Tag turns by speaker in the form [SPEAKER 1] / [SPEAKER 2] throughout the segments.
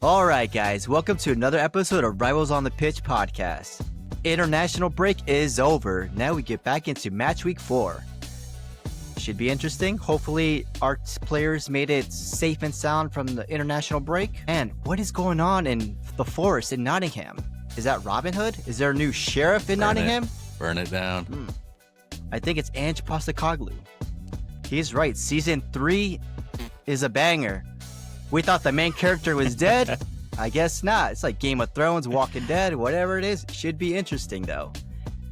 [SPEAKER 1] All right, guys, welcome to another episode of Rivals on the Pitch podcast. International break is over. Now we get back into match week 4. Should be interesting. Hopefully, our players made it safe and sound from the international break. And what is going on in the forest in Nottingham? Is that Robin Hood? Is there a new sheriff in Nottingham?
[SPEAKER 2] Burn it down.
[SPEAKER 1] I think it's Ange Postecoglou. He's right. Season 3 is a banger. We thought the main character was dead. I guess not. It's like Game of Thrones, Walking Dead, whatever it is. Should be interesting, though.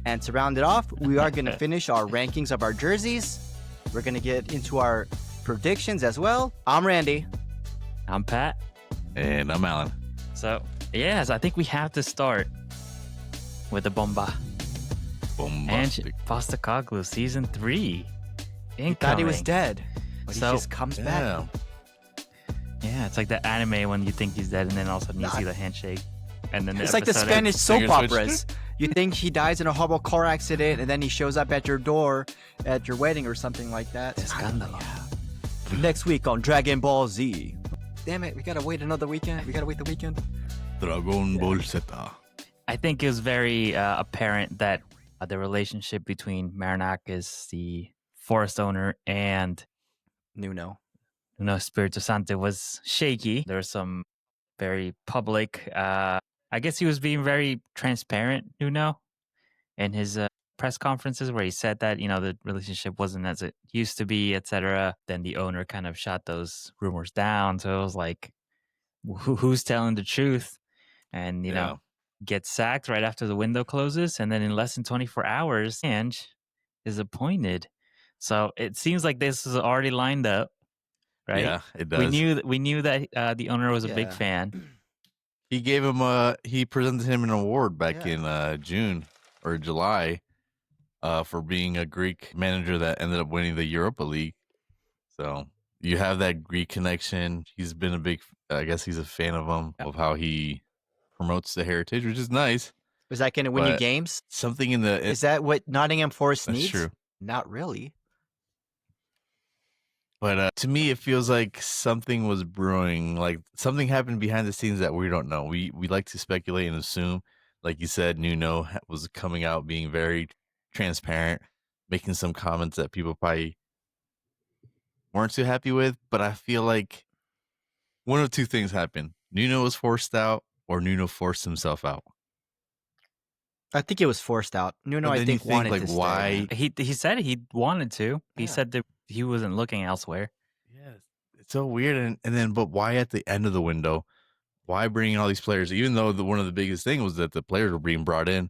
[SPEAKER 1] And to round it off, we are going to finish our rankings of our jerseys. We're going to get into our predictions as well. I'm Randy.
[SPEAKER 3] I'm Pat.
[SPEAKER 2] And I'm Alan.
[SPEAKER 3] So, yes, I think we have to start with the Bomba. Ange Postecoglou, Season 3. Incoming.
[SPEAKER 1] Thought he was dead, but he just comes back.
[SPEAKER 3] Yeah, it's like the anime when you think he's dead and then all of a sudden you see the handshake. And then
[SPEAKER 1] it's like the Spanish soap operas. You think he dies in a horrible car accident and then he shows up at your door at your wedding or something like that.
[SPEAKER 3] Escándalo.
[SPEAKER 1] Next week on Dragon Ball Z. Damn it, we gotta wait another weekend. We gotta wait the weekend.
[SPEAKER 2] Dragon Ball Z.
[SPEAKER 3] I think it was very apparent that the relationship between Marinakis, the forest owner, and
[SPEAKER 1] Nuno
[SPEAKER 3] Espirito Santo was shaky. There was some very public. I guess he was being very transparent, Nuno, in his press conferences where he said that, the relationship wasn't as it used to be, etc. Then the owner kind of shot those rumors down. So it was like, who's telling the truth? And, gets sacked right after the window closes. And then in less than 24 hours, Ange is appointed. So it seems like this is already lined up. Right?
[SPEAKER 2] Yeah, it does.
[SPEAKER 3] We knew that the owner was a big fan.
[SPEAKER 2] He gave him he presented him an award back in June or July for being a Greek manager that ended up winning the Europa League. So you have that Greek connection. He's been I guess he's a fan of him, of how he promotes the heritage, which is nice.
[SPEAKER 1] Is that going to win you games?
[SPEAKER 2] Something
[SPEAKER 1] is that what Nottingham Forest needs?
[SPEAKER 2] True.
[SPEAKER 1] Not really.
[SPEAKER 2] But to me, it feels like something was brewing, like something happened behind the scenes that we don't know. We like to speculate and assume, like you said, Nuno was coming out being very transparent, making some comments that people probably weren't too happy with. But I feel like one of two things happened. Nuno was forced out or Nuno forced himself out.
[SPEAKER 1] I think it was forced out. Nuno, I think wanted to
[SPEAKER 2] why?
[SPEAKER 1] Stay.
[SPEAKER 3] He said he wanted to. He said that he wasn't looking elsewhere.
[SPEAKER 2] Yeah, it's so weird. And then, but why at the end of the window? Why bring in all these players? Even though one of the biggest things was that the players were being brought in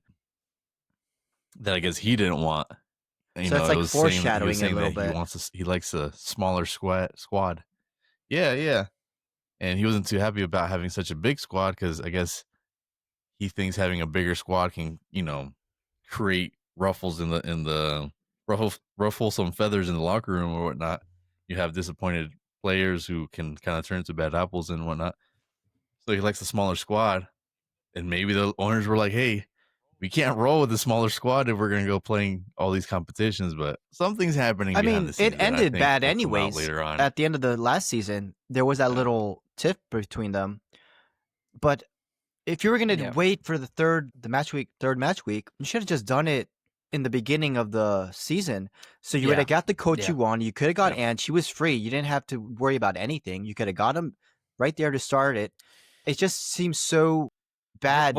[SPEAKER 2] that I guess he didn't want. And,
[SPEAKER 1] so it's like foreshadowing a little bit.
[SPEAKER 2] He likes a smaller squad. Yeah. And he wasn't too happy about having such a big squad because I guess he thinks having a bigger squad can, create ruffles ruffle some feathers in the locker room or whatnot. You have disappointed players who can kind of turn into bad apples and whatnot. So he likes a smaller squad. And maybe the owners were like, hey, we can't roll with a smaller squad if we're going to go playing all these competitions. But something's happening.
[SPEAKER 1] I mean, it ended bad anyways.
[SPEAKER 2] Later on.
[SPEAKER 1] At the end of the last season, there was that little tiff between them. But if you were going to wait for the third match week, you should have just done it in the beginning of the season. So you would have got the coach you want. You could have got Ange. She was free. You didn't have to worry about anything. You could have got him right there to start it. It just seems so bad,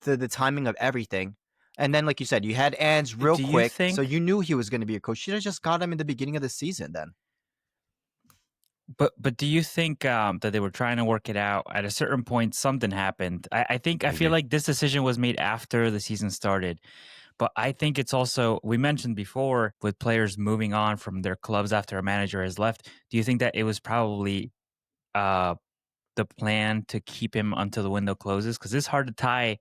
[SPEAKER 1] the timing of everything. And then, like you said, you had Ange real quick. So you knew he was going to be a coach. You should have just got him in the beginning of the season then.
[SPEAKER 3] But do you think that they were trying to work it out? At a certain point, something happened. I feel like this decision was made after the season started. But I think it's also, we mentioned before, with players moving on from their clubs after a manager has left, do you think that it was probably the plan to keep him until the window closes? Because it's hard to tie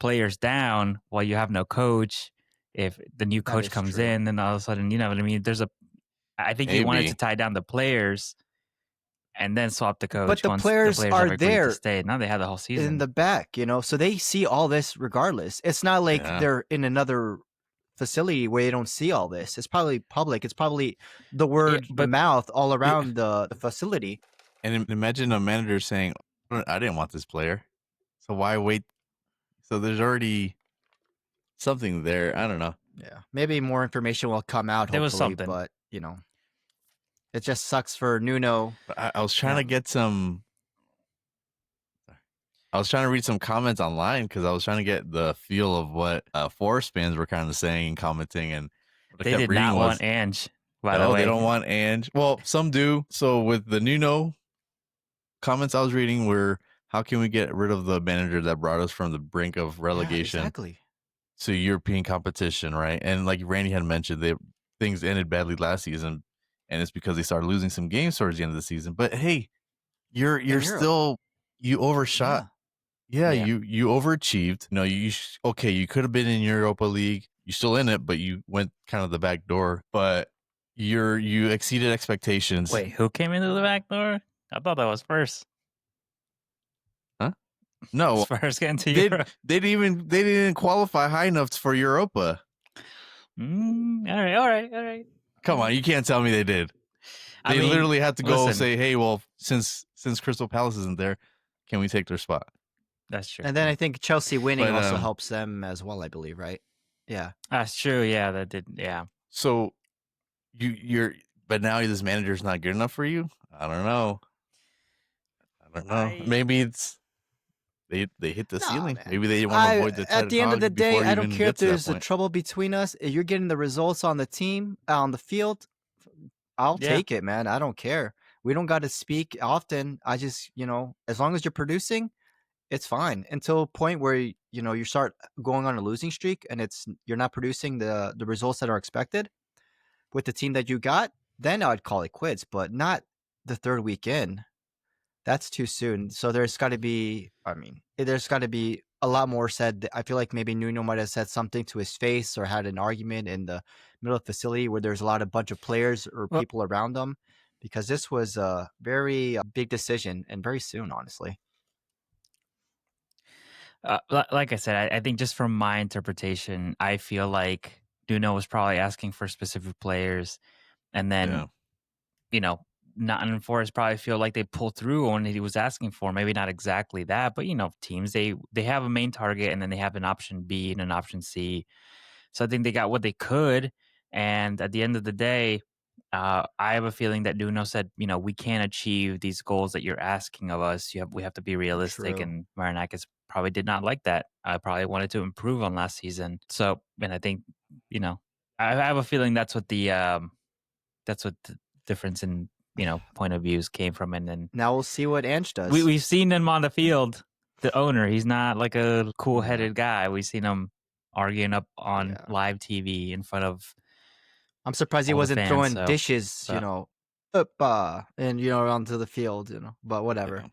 [SPEAKER 3] players down while you have no coach. If the new coach comes in, then all of a sudden, you know what I mean? I think he wanted to tie down the players and then swap the coach.
[SPEAKER 1] But the players are there
[SPEAKER 3] to stay. Now they have the whole season
[SPEAKER 1] in the back, so they see all this regardless. It's not like they're in another facility where they don't see all this. It's probably public. It's probably the word
[SPEAKER 3] but
[SPEAKER 1] mouth all around the facility.
[SPEAKER 2] And imagine a manager saying, "I didn't want this player, so why wait?" So there's already something there. I don't know.
[SPEAKER 1] Yeah, maybe more information will come out.
[SPEAKER 3] There was
[SPEAKER 1] Hopefully,
[SPEAKER 3] something.
[SPEAKER 1] but it just sucks for Nuno.
[SPEAKER 2] But I was trying to get some. I was trying to read some comments online because I was trying to get the feel of what Forest fans were kind of saying and commenting, and what I
[SPEAKER 3] They
[SPEAKER 2] kept
[SPEAKER 3] did
[SPEAKER 2] reading
[SPEAKER 3] not
[SPEAKER 2] was,
[SPEAKER 3] want Ange. By the
[SPEAKER 2] "No,
[SPEAKER 3] way,
[SPEAKER 2] they don't want Ange." Well, some do. So with the Nuno comments I was reading were, "How can we get rid of the manager that brought us from the brink of relegation
[SPEAKER 1] Yeah, exactly.
[SPEAKER 2] to European competition?" Right, and like Randy had mentioned, things ended badly last season, and it's because they started losing some games towards the end of the season. But hey, you're still you overshot.
[SPEAKER 1] Yeah.
[SPEAKER 2] Yeah,
[SPEAKER 3] Yeah.
[SPEAKER 2] you overachieved. No, okay, you could have been in Europa League. You're still in it, but you went kind of the back door. But you exceeded expectations.
[SPEAKER 3] Wait, who came into the back door? I thought that was first.
[SPEAKER 2] Huh? No,
[SPEAKER 3] Spurs getting to
[SPEAKER 2] they
[SPEAKER 3] Europe.
[SPEAKER 2] they didn't qualify high enough for Europa.
[SPEAKER 3] All right.
[SPEAKER 2] Come on, you can't tell me they did. They literally had to go say, "Hey, well, since Crystal Palace isn't there, can we take their spot?"
[SPEAKER 3] That's true.
[SPEAKER 1] And then I think Chelsea winning
[SPEAKER 2] But,
[SPEAKER 1] also helps them as well, I believe, right? Yeah.
[SPEAKER 3] That's true. Yeah, that did. Yeah.
[SPEAKER 2] So but now this manager's not good enough for you? I don't know. Maybe it's they hit the ceiling.
[SPEAKER 1] Man.
[SPEAKER 2] Maybe they want to avoid the
[SPEAKER 1] at the end of the day, I don't care if there's a
[SPEAKER 2] point.
[SPEAKER 1] trouble between us. If you're getting the results on the team, on the field, I'll take it, man. I don't care. We don't got to speak often. I just, as long as you're producing, it's fine until a point where, you start going on a losing streak and you're not producing the results that are expected with the team that you got, then I'd call it quits, but not the third week in. That's too soon. So there's got to be a lot more said. I feel like maybe Nuno might have said something to his face or had an argument in the middle of the facility where there's a bunch of players or people around them, because this was a very big decision and very soon, honestly.
[SPEAKER 3] Like I said, I think just from my interpretation, I feel like Nuno was probably asking for specific players, and then, Nottingham Forest probably feel like they pulled through on what he was asking for. Maybe not exactly that, but teams they have a main target and then they have an option B and an option C. So I think they got what they could, and at the end of the day, I have a feeling that Nuno said, we can't achieve these goals that you're asking of us. We have to be realistic,
[SPEAKER 1] True.
[SPEAKER 3] and Marinakis probably did not like that. I probably wanted to improve on last season. So, and I think, I have a feeling that's what the difference in point of views came from. And then
[SPEAKER 1] now we'll see what Ange does.
[SPEAKER 3] We've seen him on the field. The owner, he's not like a cool-headed guy. We've seen him arguing up on live TV in front of.
[SPEAKER 1] I'm surprised he wasn't throwing dishes, up and onto the field, but whatever.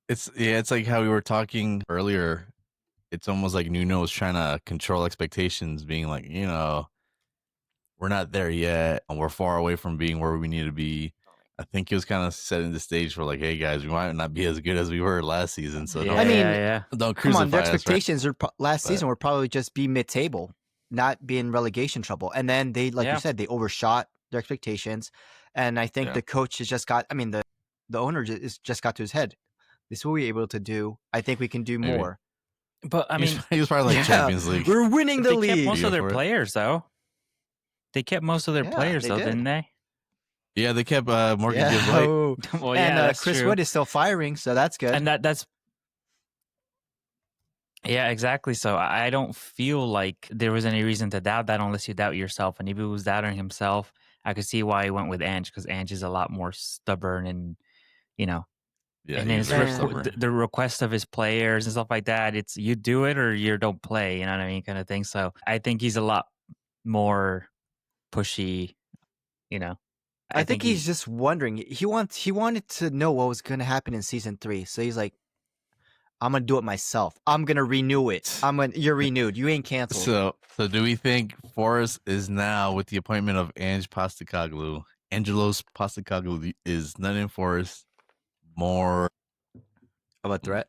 [SPEAKER 2] It's like how we were talking earlier. It's almost like Nuno was trying to control expectations, being like, we're not there yet, and we're far away from being where we need to be. I think he was kind of setting the stage for like, hey guys, we might not be as good as we were last season. So don't crucify
[SPEAKER 1] come on, the
[SPEAKER 2] us,
[SPEAKER 1] expectations last season were probably just be mid-table, not be in relegation trouble. And then they, like you said, they overshot their expectations. And I think the coach has just got, the owner just got to his head. This is what we're able to do. I think we can do more.
[SPEAKER 3] But
[SPEAKER 2] he was probably like Champions League.
[SPEAKER 1] We're winning the league.
[SPEAKER 3] Kept most of their players though. They kept most of their players though, didn't they?
[SPEAKER 2] Yeah, they kept Morgan Gibbs.
[SPEAKER 3] Well,
[SPEAKER 1] and Chris Wood is still firing, so that's good.
[SPEAKER 3] And that's exactly. So I don't feel like there was any reason to doubt that unless you doubt yourself. And if he was doubting himself, I could see why he went with Ange, because Ange is a lot more stubborn and and then the request of his players and stuff like that. It's you do it or you don't play. You know what I mean, kind of thing. So I think he's a lot more pushy.
[SPEAKER 1] I think he's just wondering. He wanted to know what was going to happen in season 3. So he's like, I'm gonna do it myself. I'm gonna renew it. You're renewed. You ain't canceled.
[SPEAKER 2] So do we think Forest is now, with the appointment of Ange Postecoglou, Angelos Postecoglou, is Nottingham Forest more
[SPEAKER 1] of a threat?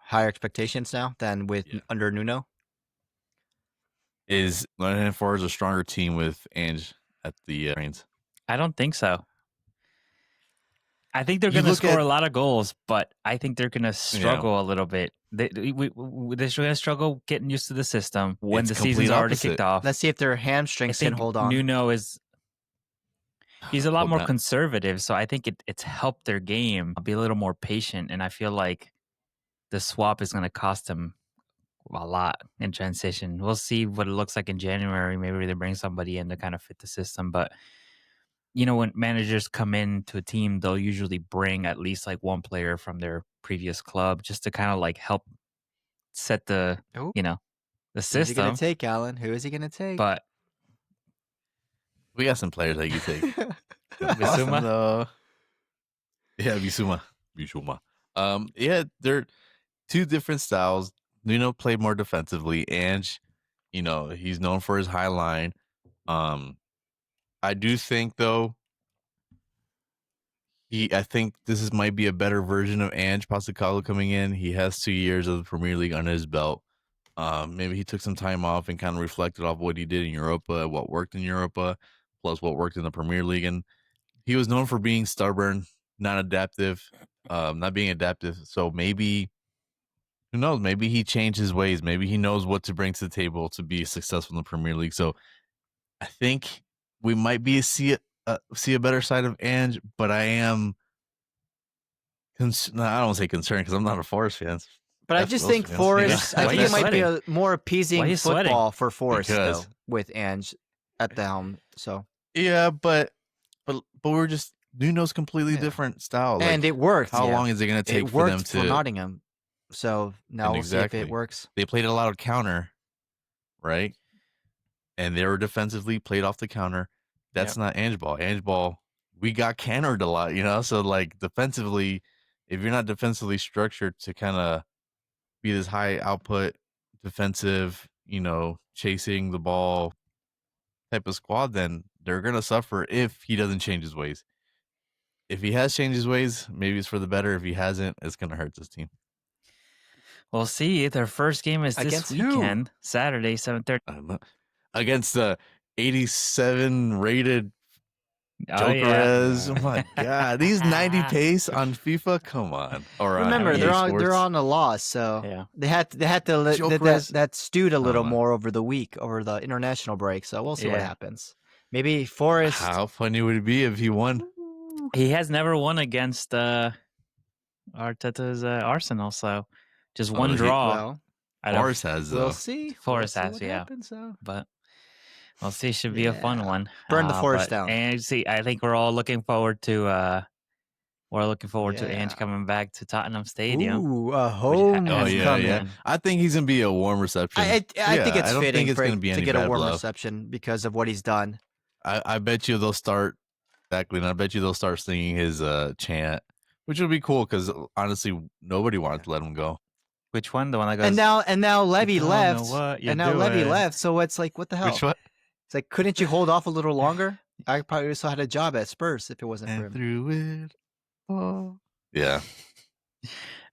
[SPEAKER 1] Higher expectations now than under Nuno?
[SPEAKER 2] Is Nottingham Forest a stronger team with Ange at the reins?
[SPEAKER 3] I don't think so. I think they're going to score a lot of goals, but I think they're going to struggle a little bit. They're going to struggle getting used to the system when the season's already kicked off.
[SPEAKER 1] Let's see if their hamstrings can hold on.
[SPEAKER 3] Nuno he's a lot more conservative, so I think it's helped their game. I'll be a little more patient, and I feel like the swap is going to cost them a lot in transition. We'll see what it looks like in January. Maybe they bring somebody in to kind of fit the system, but when managers come into a team, they'll usually bring at least like one player from their previous club just to kind of like help set the the system.
[SPEAKER 1] Who's he gonna take, Alan? Who is he gonna take?
[SPEAKER 3] But
[SPEAKER 2] we got some players that you take.
[SPEAKER 3] Bissouma?
[SPEAKER 2] Yeah, Bissouma. Yeah, they're two different styles. Nuno played more defensively. Ange, he's known for his high line. I do think though, I think this might be a better version of Ange Postecoglou coming in. He has 2 years of the Premier League under his belt. Maybe he took some time off and kind of reflected off what he did in Europa, what worked in Europa, plus what worked in the Premier League. And he was known for being stubborn, not being adaptive. So maybe, who knows? Maybe he changed his ways. Maybe he knows what to bring to the table to be successful in the Premier League. So I think we might see a better side of Ange, but I am. I don't want to say concerned because I'm not a Forest fan.
[SPEAKER 1] But I just think Forest. I think it might be a more appeasing football for Forest though, with Ange at the helm. So
[SPEAKER 2] yeah, but we're just Nuno's completely different style,
[SPEAKER 1] and it worked.
[SPEAKER 2] How long is it going to take for them to
[SPEAKER 1] Nottingham? So now we'll see if it works.
[SPEAKER 2] They played a lot of counter, right? And they were defensively played off the counter. That's not Ange ball. Ange ball, we got countered a lot, So like defensively, if you're not defensively structured to kind of be this high output defensive, chasing the ball type of squad, then they're gonna suffer if he doesn't change his ways. If he has changed his ways, maybe it's for the better. If he hasn't, it's gonna hurt this team.
[SPEAKER 3] We'll see. Their first game is this weekend, Saturday, 7:30.
[SPEAKER 2] Against the 87 rated Jokeres. Oh my god, these 90 pace on FIFA. Come on.
[SPEAKER 1] Remember, they're on a loss, so they had to let that stewed a little more over the week, over the international break. So we'll see what happens. Maybe Forest.
[SPEAKER 2] How funny would it be if he won?
[SPEAKER 3] He has never won against Arteta's Arsenal, so just one draw.
[SPEAKER 2] Forest has.
[SPEAKER 1] We'll see.
[SPEAKER 3] Forest has, happens, but. We'll see. Should be a fun one.
[SPEAKER 1] Burn the Forest down.
[SPEAKER 3] And I think we're all looking forward to Ange coming back to Tottenham Stadium.
[SPEAKER 1] Ooh, a home coming.
[SPEAKER 2] I think he's gonna be a warm reception.
[SPEAKER 1] I think it's fitting to get a warm reception because of what he's done.
[SPEAKER 2] I bet you they'll start I bet you they'll start singing his chant, which would be cool because honestly, nobody wanted to let him go.
[SPEAKER 3] Which one? The one that goes.
[SPEAKER 1] And now Levy left. Levy left. So it's like, what the hell?
[SPEAKER 2] Which one?
[SPEAKER 1] It's like, couldn't you hold off a little longer? I probably still had a job at Spurs if it wasn't for him.
[SPEAKER 2] Through it. Oh. Yeah.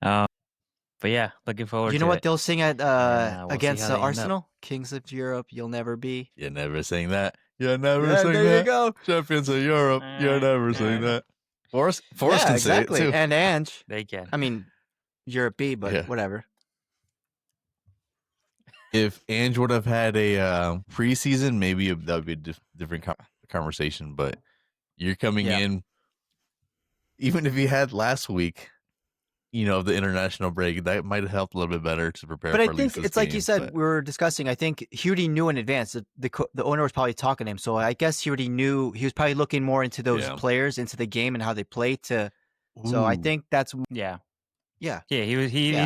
[SPEAKER 3] But yeah, looking forward to it.
[SPEAKER 1] You know what they'll sing at against Arsenal? Kings of Europe, you'll never be.
[SPEAKER 2] You're never saying that. You're never saying that. There you go. Champions of Europe. You're never saying that. Forest can say it too.
[SPEAKER 1] And Ange.
[SPEAKER 3] They can.
[SPEAKER 1] I mean, Europe B, but whatever.
[SPEAKER 2] If Ange would have had a preseason, maybe that would be a different conversation. But you're coming in, even if you had last week, the international break, that might have helped a little bit better to prepare.
[SPEAKER 1] But
[SPEAKER 2] for
[SPEAKER 1] I think it's like you said, we were discussing. I think he already knew in advance that the owner was probably talking to him. So I guess he already knew. He was probably looking more into those players, into the game and how they play. So I think that's
[SPEAKER 3] He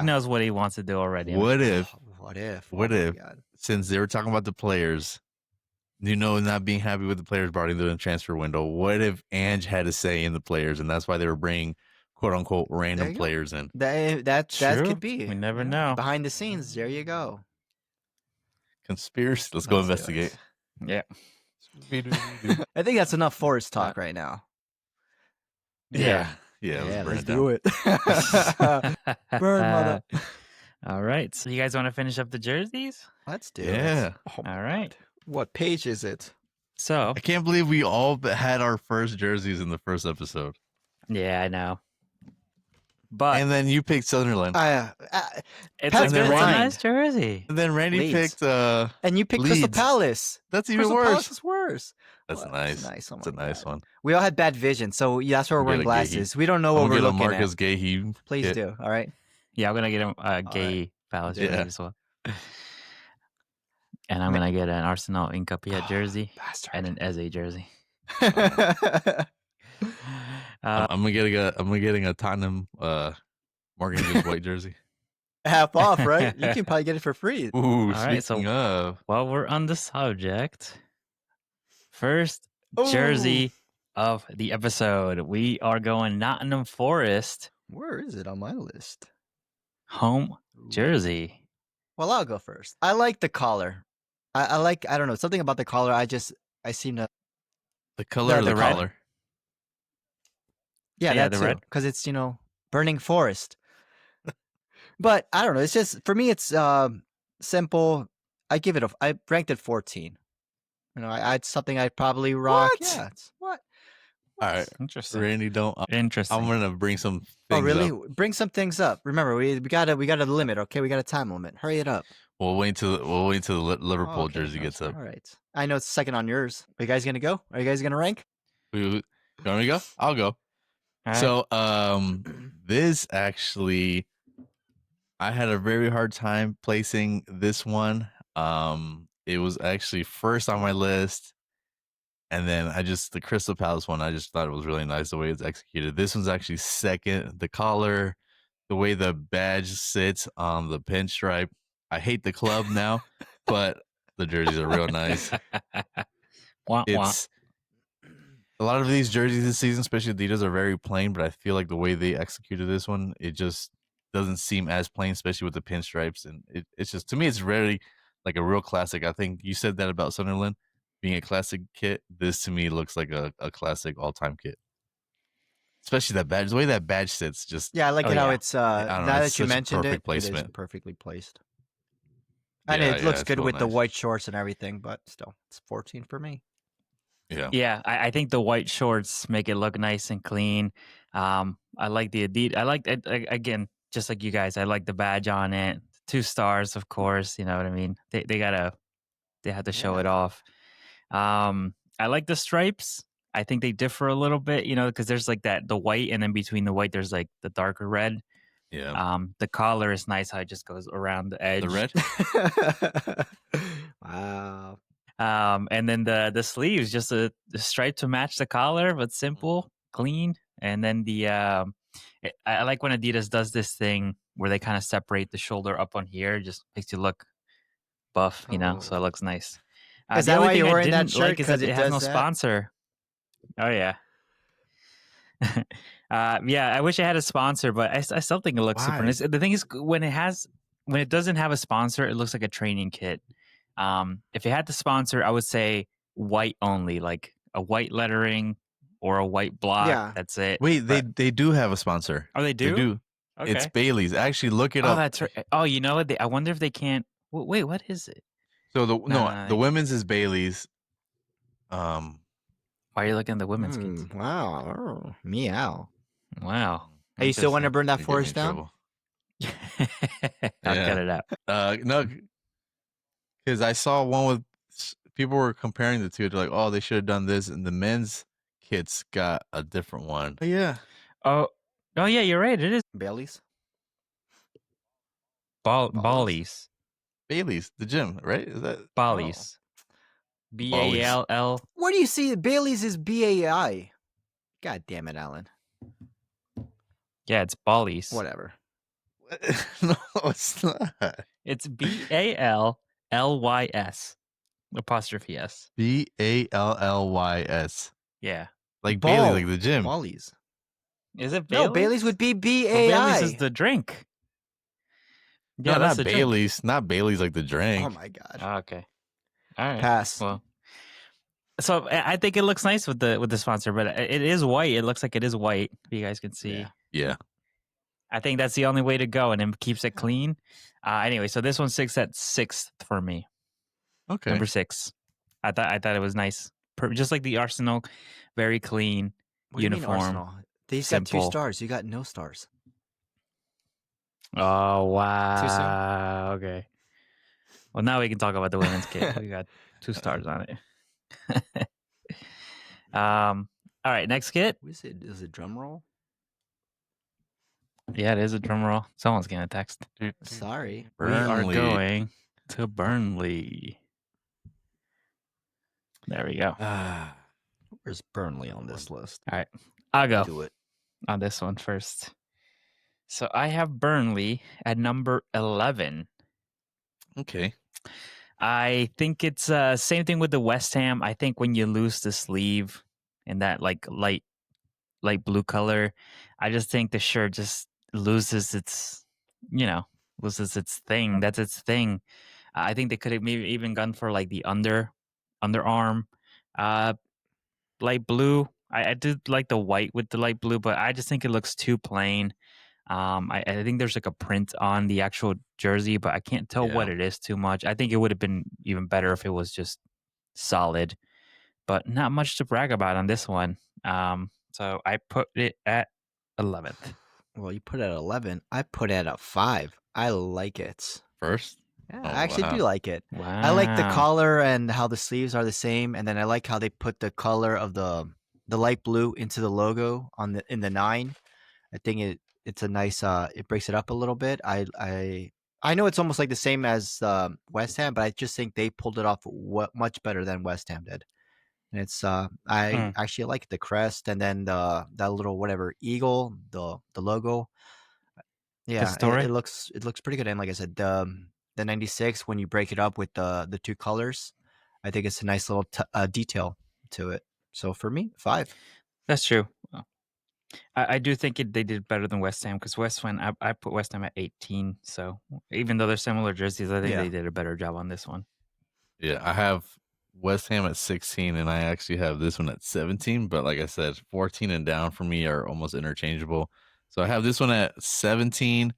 [SPEAKER 3] knows what he wants to do already.
[SPEAKER 2] What if?
[SPEAKER 1] What if?
[SPEAKER 2] Since they were talking about the players, not being happy with the players brought into the transfer window, what if Ange had a say in the players, and that's why they were bringing quote unquote random players in?
[SPEAKER 1] That could be.
[SPEAKER 3] We never know.
[SPEAKER 1] Behind the scenes, there you go.
[SPEAKER 2] Conspiracy. Let's go investigate.
[SPEAKER 3] Yeah.
[SPEAKER 1] I think that's enough Forest talk right now.
[SPEAKER 2] Yeah. Let's
[SPEAKER 1] do it. Burn, mother.
[SPEAKER 3] All right. So you guys want to finish up the jerseys?
[SPEAKER 1] Let's do
[SPEAKER 2] Yeah.
[SPEAKER 1] it. Oh,
[SPEAKER 3] All right.
[SPEAKER 1] what page is it?
[SPEAKER 3] So
[SPEAKER 2] I can't believe we all had our first jerseys in the first episode.
[SPEAKER 3] yeah, I know. But
[SPEAKER 2] And then you picked Sunderland.
[SPEAKER 3] it's
[SPEAKER 1] Pat's
[SPEAKER 3] a
[SPEAKER 1] behind.
[SPEAKER 3] nice jersey.
[SPEAKER 2] And then Randy
[SPEAKER 1] Leeds.
[SPEAKER 2] picked
[SPEAKER 1] And you picked Crystal
[SPEAKER 2] Leeds.
[SPEAKER 1] Palace.
[SPEAKER 2] That's even
[SPEAKER 1] Crystal
[SPEAKER 2] worse.
[SPEAKER 1] Palace is worse.
[SPEAKER 2] That's
[SPEAKER 1] Well,
[SPEAKER 2] nice.
[SPEAKER 1] Nice. Oh
[SPEAKER 2] That's a
[SPEAKER 1] my
[SPEAKER 2] nice
[SPEAKER 1] God.
[SPEAKER 2] one.
[SPEAKER 1] We all had bad vision, so that's why we're
[SPEAKER 2] We'll
[SPEAKER 1] wearing
[SPEAKER 2] get a Gahey.
[SPEAKER 1] glasses. We don't know
[SPEAKER 2] I'm
[SPEAKER 1] what we're
[SPEAKER 2] gonna get a
[SPEAKER 1] looking
[SPEAKER 2] Marcus
[SPEAKER 1] at.
[SPEAKER 2] Gahey.
[SPEAKER 1] Please
[SPEAKER 2] kit.
[SPEAKER 1] do. All right.
[SPEAKER 3] Yeah, I'm gonna get a
[SPEAKER 1] right.
[SPEAKER 3] gay Palace
[SPEAKER 2] Yeah.
[SPEAKER 3] jersey as well. And I'm gonna get an Arsenal Incapiat jersey
[SPEAKER 1] Bastard.
[SPEAKER 3] and an Eze jersey.
[SPEAKER 2] I'm getting a Tottenham Morgan Gibbs white jersey.
[SPEAKER 1] Half off, right? You can probably get it for free.
[SPEAKER 2] Ooh,
[SPEAKER 3] right,
[SPEAKER 2] speaking of,
[SPEAKER 3] While we're on the subject, first jersey of the episode, we are going Nottingham Forest
[SPEAKER 1] Where is it on my list?
[SPEAKER 3] home jersey.
[SPEAKER 1] Well, I'll go first. I like the collar. I like, I don't know, something about the collar. I seem to.
[SPEAKER 2] the color of
[SPEAKER 3] the
[SPEAKER 2] the
[SPEAKER 3] red?
[SPEAKER 2] collar.
[SPEAKER 1] Yeah,
[SPEAKER 3] Yeah,
[SPEAKER 1] that
[SPEAKER 3] the
[SPEAKER 1] too.
[SPEAKER 3] red.
[SPEAKER 1] Because it's, burning forest. But I don't know. It's just, for me, it's simple. I ranked it 14. It's something I'd probably rock.
[SPEAKER 2] What?
[SPEAKER 1] Yeah. What?
[SPEAKER 2] All right,
[SPEAKER 3] Interesting.
[SPEAKER 2] Randy, don't.
[SPEAKER 3] Interesting.
[SPEAKER 2] I'm gonna bring some things
[SPEAKER 1] Oh, really?
[SPEAKER 2] up.
[SPEAKER 1] Bring some things up. Remember, we got a limit. Okay, we got a time limit. Hurry it up.
[SPEAKER 2] We'll wait till the Liverpool
[SPEAKER 1] Okay,
[SPEAKER 2] jersey gets up.
[SPEAKER 1] All right. I know it's second on yours. Are you guys gonna go? Are you guys gonna rank?
[SPEAKER 2] You want me to go? I'll go.
[SPEAKER 3] All right.
[SPEAKER 2] So, this actually, I had a very hard time placing this one. It was actually first on my list, and then the Crystal Palace one, I just thought it was really nice the way it's executed. This one's actually second. The collar, the way the badge sits on the pinstripe. I hate the club now, but the jerseys are real nice.
[SPEAKER 3] Wah, wah.
[SPEAKER 2] It's a lot of these jerseys this season, especially Adidas, are very plain, but I feel like the way they executed this one, it just doesn't seem as plain, especially with the pinstripes. And it's just, to me, it's really like a real classic. I think you said that about Sunderland being a classic kit. This to me looks like a classic all-time kit. Especially that badge, the way that badge sits, just
[SPEAKER 1] Yeah, I like it how it's
[SPEAKER 2] I don't know,
[SPEAKER 1] now
[SPEAKER 2] it's
[SPEAKER 1] that you
[SPEAKER 2] such a
[SPEAKER 1] mentioned
[SPEAKER 2] perfect
[SPEAKER 1] it is
[SPEAKER 2] placement.
[SPEAKER 1] perfectly placed. And
[SPEAKER 2] Yeah,
[SPEAKER 1] it looks
[SPEAKER 2] it's
[SPEAKER 1] good
[SPEAKER 2] real
[SPEAKER 1] with the
[SPEAKER 2] nice.
[SPEAKER 1] white shorts and everything, but still, it's 14 for me.
[SPEAKER 2] Yeah.
[SPEAKER 3] Yeah, I think the white shorts make it look nice and clean. I like the Adidas. I like it again, just like you guys. I like the badge on it. 2 stars, of course. You know what I mean. They have to show it off. I like the stripes. I think they differ a little bit, because there's like the white, and then between the white, there's like the darker red.
[SPEAKER 2] Yeah.
[SPEAKER 3] The collar is nice how it just goes around the edge.
[SPEAKER 2] The red?
[SPEAKER 1] Wow.
[SPEAKER 3] And then the sleeves, just the stripe to match the collar, but simple, clean. And then I like when Adidas does this thing where they kind of separate the shoulder up on here. It just makes you look buff, so it looks nice.
[SPEAKER 1] Is
[SPEAKER 3] the
[SPEAKER 1] that
[SPEAKER 3] only
[SPEAKER 1] why
[SPEAKER 3] thing
[SPEAKER 1] you're
[SPEAKER 3] I
[SPEAKER 1] wearing that
[SPEAKER 3] didn't like
[SPEAKER 1] shirt?
[SPEAKER 3] is that
[SPEAKER 1] 'Cause it
[SPEAKER 3] it has no
[SPEAKER 1] does that?
[SPEAKER 3] sponsor. Oh yeah. Yeah, I wish I had a sponsor, but I still think it looks super
[SPEAKER 1] Why?
[SPEAKER 3] nice. The thing is, when it doesn't have a sponsor, it looks like a training kit. If it had the sponsor, I would say white only, like a white lettering or a white block.
[SPEAKER 1] Yeah.
[SPEAKER 3] That's it.
[SPEAKER 2] Wait, they do have a sponsor.
[SPEAKER 3] Oh, they do?
[SPEAKER 2] They do.
[SPEAKER 3] Okay.
[SPEAKER 2] It's Bailey's. Actually, look it
[SPEAKER 3] Oh,
[SPEAKER 2] up.
[SPEAKER 3] that's right. Oh, you know what? I wonder if they can't. Wait, what is it?
[SPEAKER 2] So
[SPEAKER 3] Nah.
[SPEAKER 2] the women's is Bailey's.
[SPEAKER 3] Why are you looking at the women's kits?
[SPEAKER 1] Wow. Oh, meow.
[SPEAKER 3] Wow.
[SPEAKER 1] Hey, you still want to burn that
[SPEAKER 2] They get me in
[SPEAKER 1] forest down?
[SPEAKER 2] trouble.
[SPEAKER 3] I'll
[SPEAKER 2] Yeah.
[SPEAKER 3] cut it out.
[SPEAKER 2] No, because I saw one with people were comparing the two. They're like, oh, they should have done this, and the men's kits got a different one. Oh, yeah,
[SPEAKER 3] Oh, yeah, you're right. It is
[SPEAKER 1] Bailey's?
[SPEAKER 3] Ballies.
[SPEAKER 2] Bailey's, the gym, right? Is that
[SPEAKER 3] Ballies. BALL.
[SPEAKER 1] Where do you see it? Bailey's is BAI. God damn it, Alan.
[SPEAKER 3] Yeah, it's Ballies.
[SPEAKER 1] Whatever.
[SPEAKER 2] no, it's not.
[SPEAKER 3] It's BALLYS. Apostrophe S.
[SPEAKER 2] BALLYS.
[SPEAKER 3] Yeah.
[SPEAKER 2] Like
[SPEAKER 1] Ball.
[SPEAKER 2] Bailey, like the gym.
[SPEAKER 1] Bally's.
[SPEAKER 3] Is it Bailey's?
[SPEAKER 1] No, Bailey's would be
[SPEAKER 3] Well,
[SPEAKER 1] BAI.
[SPEAKER 3] Bailey's is the drink.
[SPEAKER 2] No,
[SPEAKER 3] Yeah,
[SPEAKER 2] not
[SPEAKER 3] that's the drink.
[SPEAKER 2] Bailey's. Not Bailey's like the drink.
[SPEAKER 1] Oh my god.
[SPEAKER 3] Oh, okay. All right.
[SPEAKER 1] Pass.
[SPEAKER 3] Well, so I think it looks nice with the sponsor, but it is white. It looks like it is white. You guys can see.
[SPEAKER 1] Yeah.
[SPEAKER 2] Yeah.
[SPEAKER 3] I think that's the only way to go, and it keeps it clean. Anyway, so this one sits at 6th for me.
[SPEAKER 2] Okay.
[SPEAKER 3] Number 6. I thought it was nice. Just like the Arsenal, very clean,
[SPEAKER 1] What
[SPEAKER 3] uniform.
[SPEAKER 1] do you mean Arsenal? They've got 2 stars. You got no stars.
[SPEAKER 3] Oh, wow.
[SPEAKER 1] Too soon?
[SPEAKER 3] Okay. Well, now we can talk about the women's kit. We got 2 stars on it. All right, next kit.
[SPEAKER 1] What is it? Is it drum roll?
[SPEAKER 3] Yeah, it is a drum roll. Someone's getting a text.
[SPEAKER 1] Sorry.
[SPEAKER 2] Burnley.
[SPEAKER 3] We are going to Burnley. There we go.
[SPEAKER 1] Where's Burnley on this list?
[SPEAKER 3] All right, I'll go.
[SPEAKER 1] Do it.
[SPEAKER 3] On this one first. So I have Burnley at number 11.
[SPEAKER 2] Okay.
[SPEAKER 3] I think it's same thing with the West Ham. I think when you lose the sleeve in that like light blue color, I just think the shirt just loses its thing. That's its thing. I think they could have maybe even gone for like the underarm light blue. I did like the white with the light blue, but I just think it looks too plain. I think there's like a print on the actual jersey, but I can't tell what it is too much. I think it would have been even better if it was just solid, but not much to brag about on this one. So I put it at 11th.
[SPEAKER 1] Well, you put it at 11. I put it at 5. I like it.
[SPEAKER 2] First?
[SPEAKER 1] Yeah,
[SPEAKER 2] Oh,
[SPEAKER 1] I actually do like it.
[SPEAKER 3] Wow.
[SPEAKER 1] I like the collar and how the sleeves are the same, and then I like how they put the color of the light blue into the logo in the 9. I think it's a nice it breaks it up a little bit. I know it's almost like the same as West Ham, but I just think they pulled it off much better than West Ham did. And it's I actually like the crest and then that little whatever eagle, the logo. Yeah, it looks pretty good. And like I said, the 96 when you break it up with the 2 colors, I think it's a nice little detail to it. So for me, 5.
[SPEAKER 3] That's true. I do think they did better than West Ham because West Ham, I put West Ham at 18. So even though they're similar jerseys, I think they did a better job on this one.
[SPEAKER 2] Yeah, I have West Ham at 16, and I actually have this one at 17. But like I said, 14 and down for me are almost interchangeable. So I have this one at 17.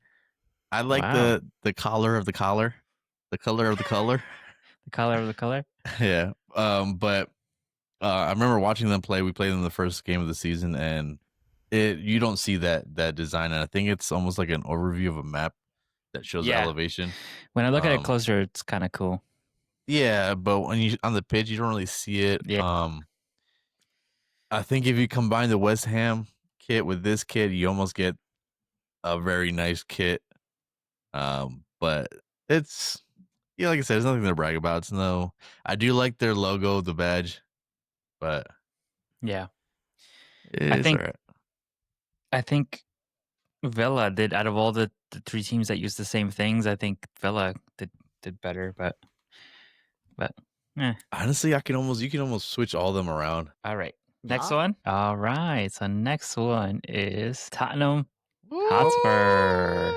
[SPEAKER 2] I like the collar of the collar, the color of the color,
[SPEAKER 3] the color of the color.
[SPEAKER 2] Yeah. But I remember watching them play. We played them the first game of the season, and you don't see that design. And I think it's almost like an overview of a map that shows the elevation.
[SPEAKER 3] When I look at it closer, it's kind of cool.
[SPEAKER 2] Yeah, but when you on the pitch, you don't really see it.
[SPEAKER 3] Yeah.
[SPEAKER 2] I think if you combine the West Ham kit with this kit, you almost get a very nice kit. But it's like I said, there's nothing to brag about. I do like their logo, the badge, but
[SPEAKER 3] yeah,
[SPEAKER 2] I
[SPEAKER 3] think Villa did out of all the 3 teams that use the same things. I think Villa did better, but
[SPEAKER 2] honestly, you can almost switch all of them around.
[SPEAKER 3] All right, next one. All right, so next one is Tottenham Hotspur.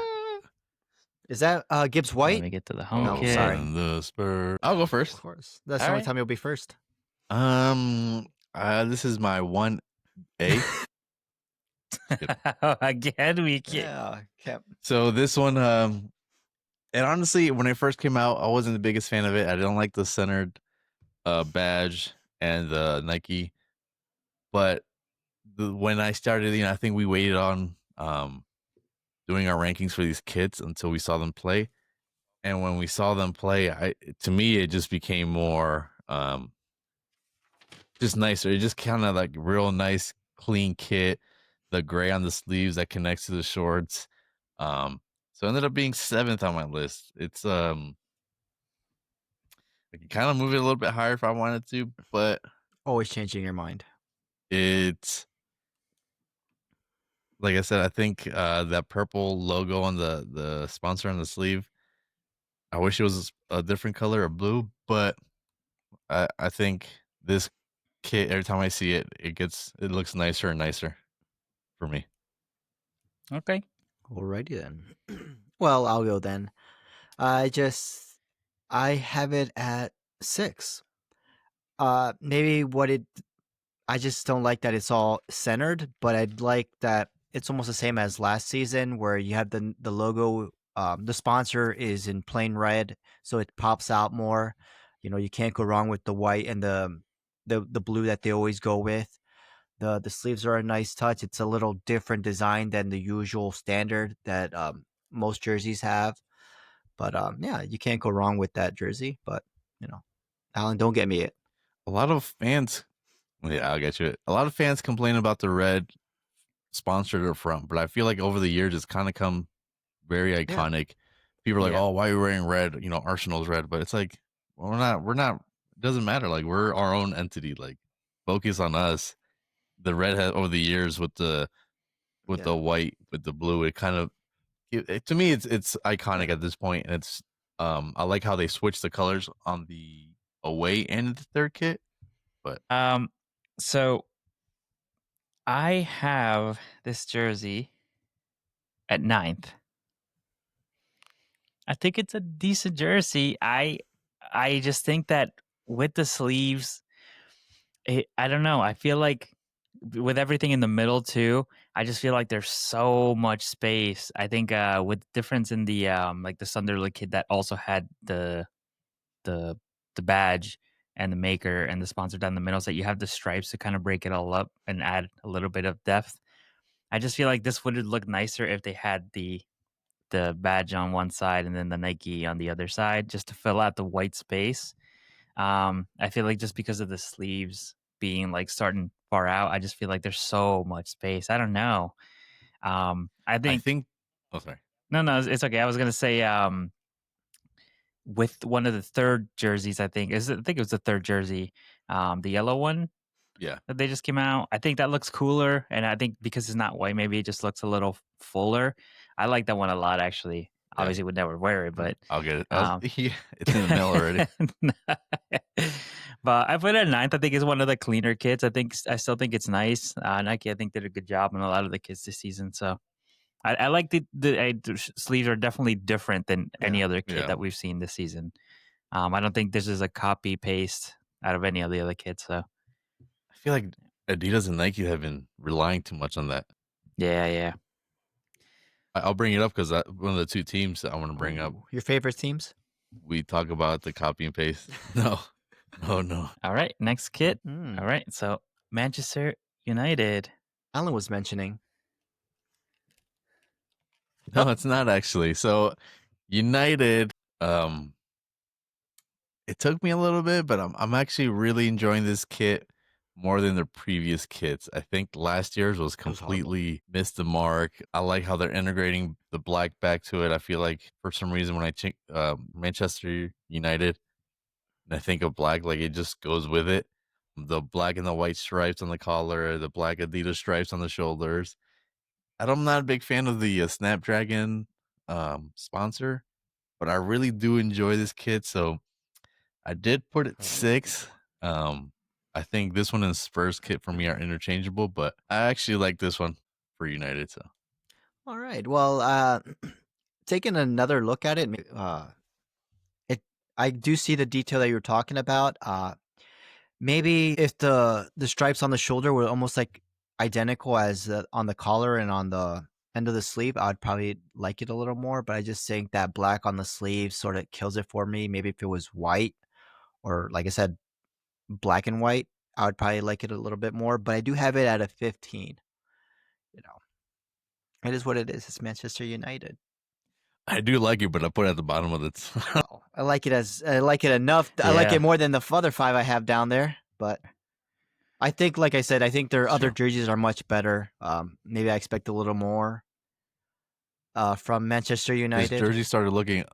[SPEAKER 1] Is that Gibbs White?
[SPEAKER 3] Let me get to the home kit.
[SPEAKER 1] Sorry.
[SPEAKER 2] The Spurs. I'll go first.
[SPEAKER 1] Of course. That's the only time you'll be first.
[SPEAKER 2] This is my 1A.
[SPEAKER 3] Again, we can't.
[SPEAKER 1] Yeah. Okay.
[SPEAKER 2] So this one, and honestly, when it first came out, I wasn't the biggest fan of it. I didn't like the centered badge and the Nike. But when I started, I think we waited on doing our rankings for these kits until we saw them play. And when we saw them play, to me, it just became more just nicer. It just kind of like real nice, clean kit. The gray on the sleeves that connects to the shorts. So it ended up being 7th on my list. It's I can kind of move it a little bit higher if I wanted to, but
[SPEAKER 1] always changing your mind.
[SPEAKER 2] It's like I said, I think that purple logo on the sponsor on the sleeve, I wish it was a different color of blue, but I think this kit, every time I see it, it looks nicer and nicer for me.
[SPEAKER 3] Okay.
[SPEAKER 1] Alrighty then. Well, I'll go then. I have it at 6. Maybe I just don't like that it's all centered, but I'd like that it's almost the same as last season, where you have the logo. The sponsor is in plain red, so it pops out more. You can't go wrong with the white and the blue that they always go with. The sleeves are a nice touch. It's a little different design than the usual standard that most jerseys have. But yeah, you can't go wrong with that jersey. But Alan, don't get me it.
[SPEAKER 2] A lot of fans, yeah, I'll get you it. A lot of fans complain about the red sponsored up front, but I feel like over the years it's kind of come very iconic. People are like,
[SPEAKER 1] Yeah.
[SPEAKER 2] "Oh, why are you wearing red?" Arsenal's red, but it's like, well, we're not. It doesn't matter. Like, we're our own entity. Like, focus on us. The red has over the years with the white with the blue. It kind of to me it's iconic at this point, and it's I like how they switch the colors on the away and the third kit. But
[SPEAKER 3] so I have this jersey at 9th. I think it's a decent jersey. I just think that with the sleeves, I don't know. I feel like with everything in the middle too, I just feel like there's so much space. I think with the difference in the like the Sunderland kid that also had the badge and the maker and the sponsor down the middle, so that you have the stripes to kind of break it all up and add a little bit of depth. I just feel like this would look nicer if they had the badge on one side and then the Nike on the other side, just to fill out the white space. I feel like just because of the sleeves being like starting far out, I just feel like there's so much space. I don't know. I
[SPEAKER 2] I
[SPEAKER 3] think
[SPEAKER 2] think. Oh, sorry.
[SPEAKER 3] no, it's okay. I was gonna say with one of the third jerseys, I think it was the third jersey, the yellow one.
[SPEAKER 2] Yeah.
[SPEAKER 3] That they just came out. I think that looks cooler, and I think because it's not white, maybe it just looks a little fuller. I like that one a lot, actually.
[SPEAKER 2] Yeah.
[SPEAKER 3] Obviously, would never wear it, but
[SPEAKER 2] I'll get it. Yeah, it's in the mail already.
[SPEAKER 3] But I put it at 9th. I think it's one of the cleaner kits. I still think it's nice. Nike, I think, did a good job on a lot of the kits this season. So I like the sleeves are definitely different than any other kit that we've seen this season. I don't think this is a copy paste out of any of the other kits. So
[SPEAKER 2] I feel like Adidas and Nike have been relying too much on that.
[SPEAKER 3] Yeah.
[SPEAKER 2] I'll bring it up because one of the two teams that I want to bring up.
[SPEAKER 1] Your favorite teams?
[SPEAKER 2] We talk about the copy and paste. No.
[SPEAKER 3] All right, next kit. All right, so Manchester United.
[SPEAKER 1] Alan was mentioning.
[SPEAKER 2] No, it's not actually. So United, it took me a little bit, but I'm actually really enjoying this kit more than the previous kits. I think last year's was completely missed the mark. I like how they're integrating the black back to it. I feel like for some reason when I check Manchester United and I think of black, like it just goes with it. The black and the white stripes on the collar, the black Adidas stripes on the shoulders. I'm not a big fan of the Snapdragon sponsor, but I really do enjoy this kit. So I did put it 6. I think this one and Spurs kit for me are interchangeable, but I actually like this one for United. So,
[SPEAKER 1] all right. Well, taking another look at it, I do see the detail that you're talking about. Maybe if the stripes on the shoulder were almost like identical as on the collar and on the end of the sleeve, I'd probably like it a little more. But I just think that black on the sleeve sort of kills it for me. Maybe if it was white or, like I said, black and white, I would probably like it a little bit more. But I do have it at a 15. It is what it is. It's Manchester United.
[SPEAKER 2] I do like it, but I put it at the bottom of it.
[SPEAKER 1] I like it enough. I like it more than the other 5 I have down there. But I think, like I said, I think their other jerseys are much better. Maybe I expect a little more from Manchester United.
[SPEAKER 2] This jersey started looking.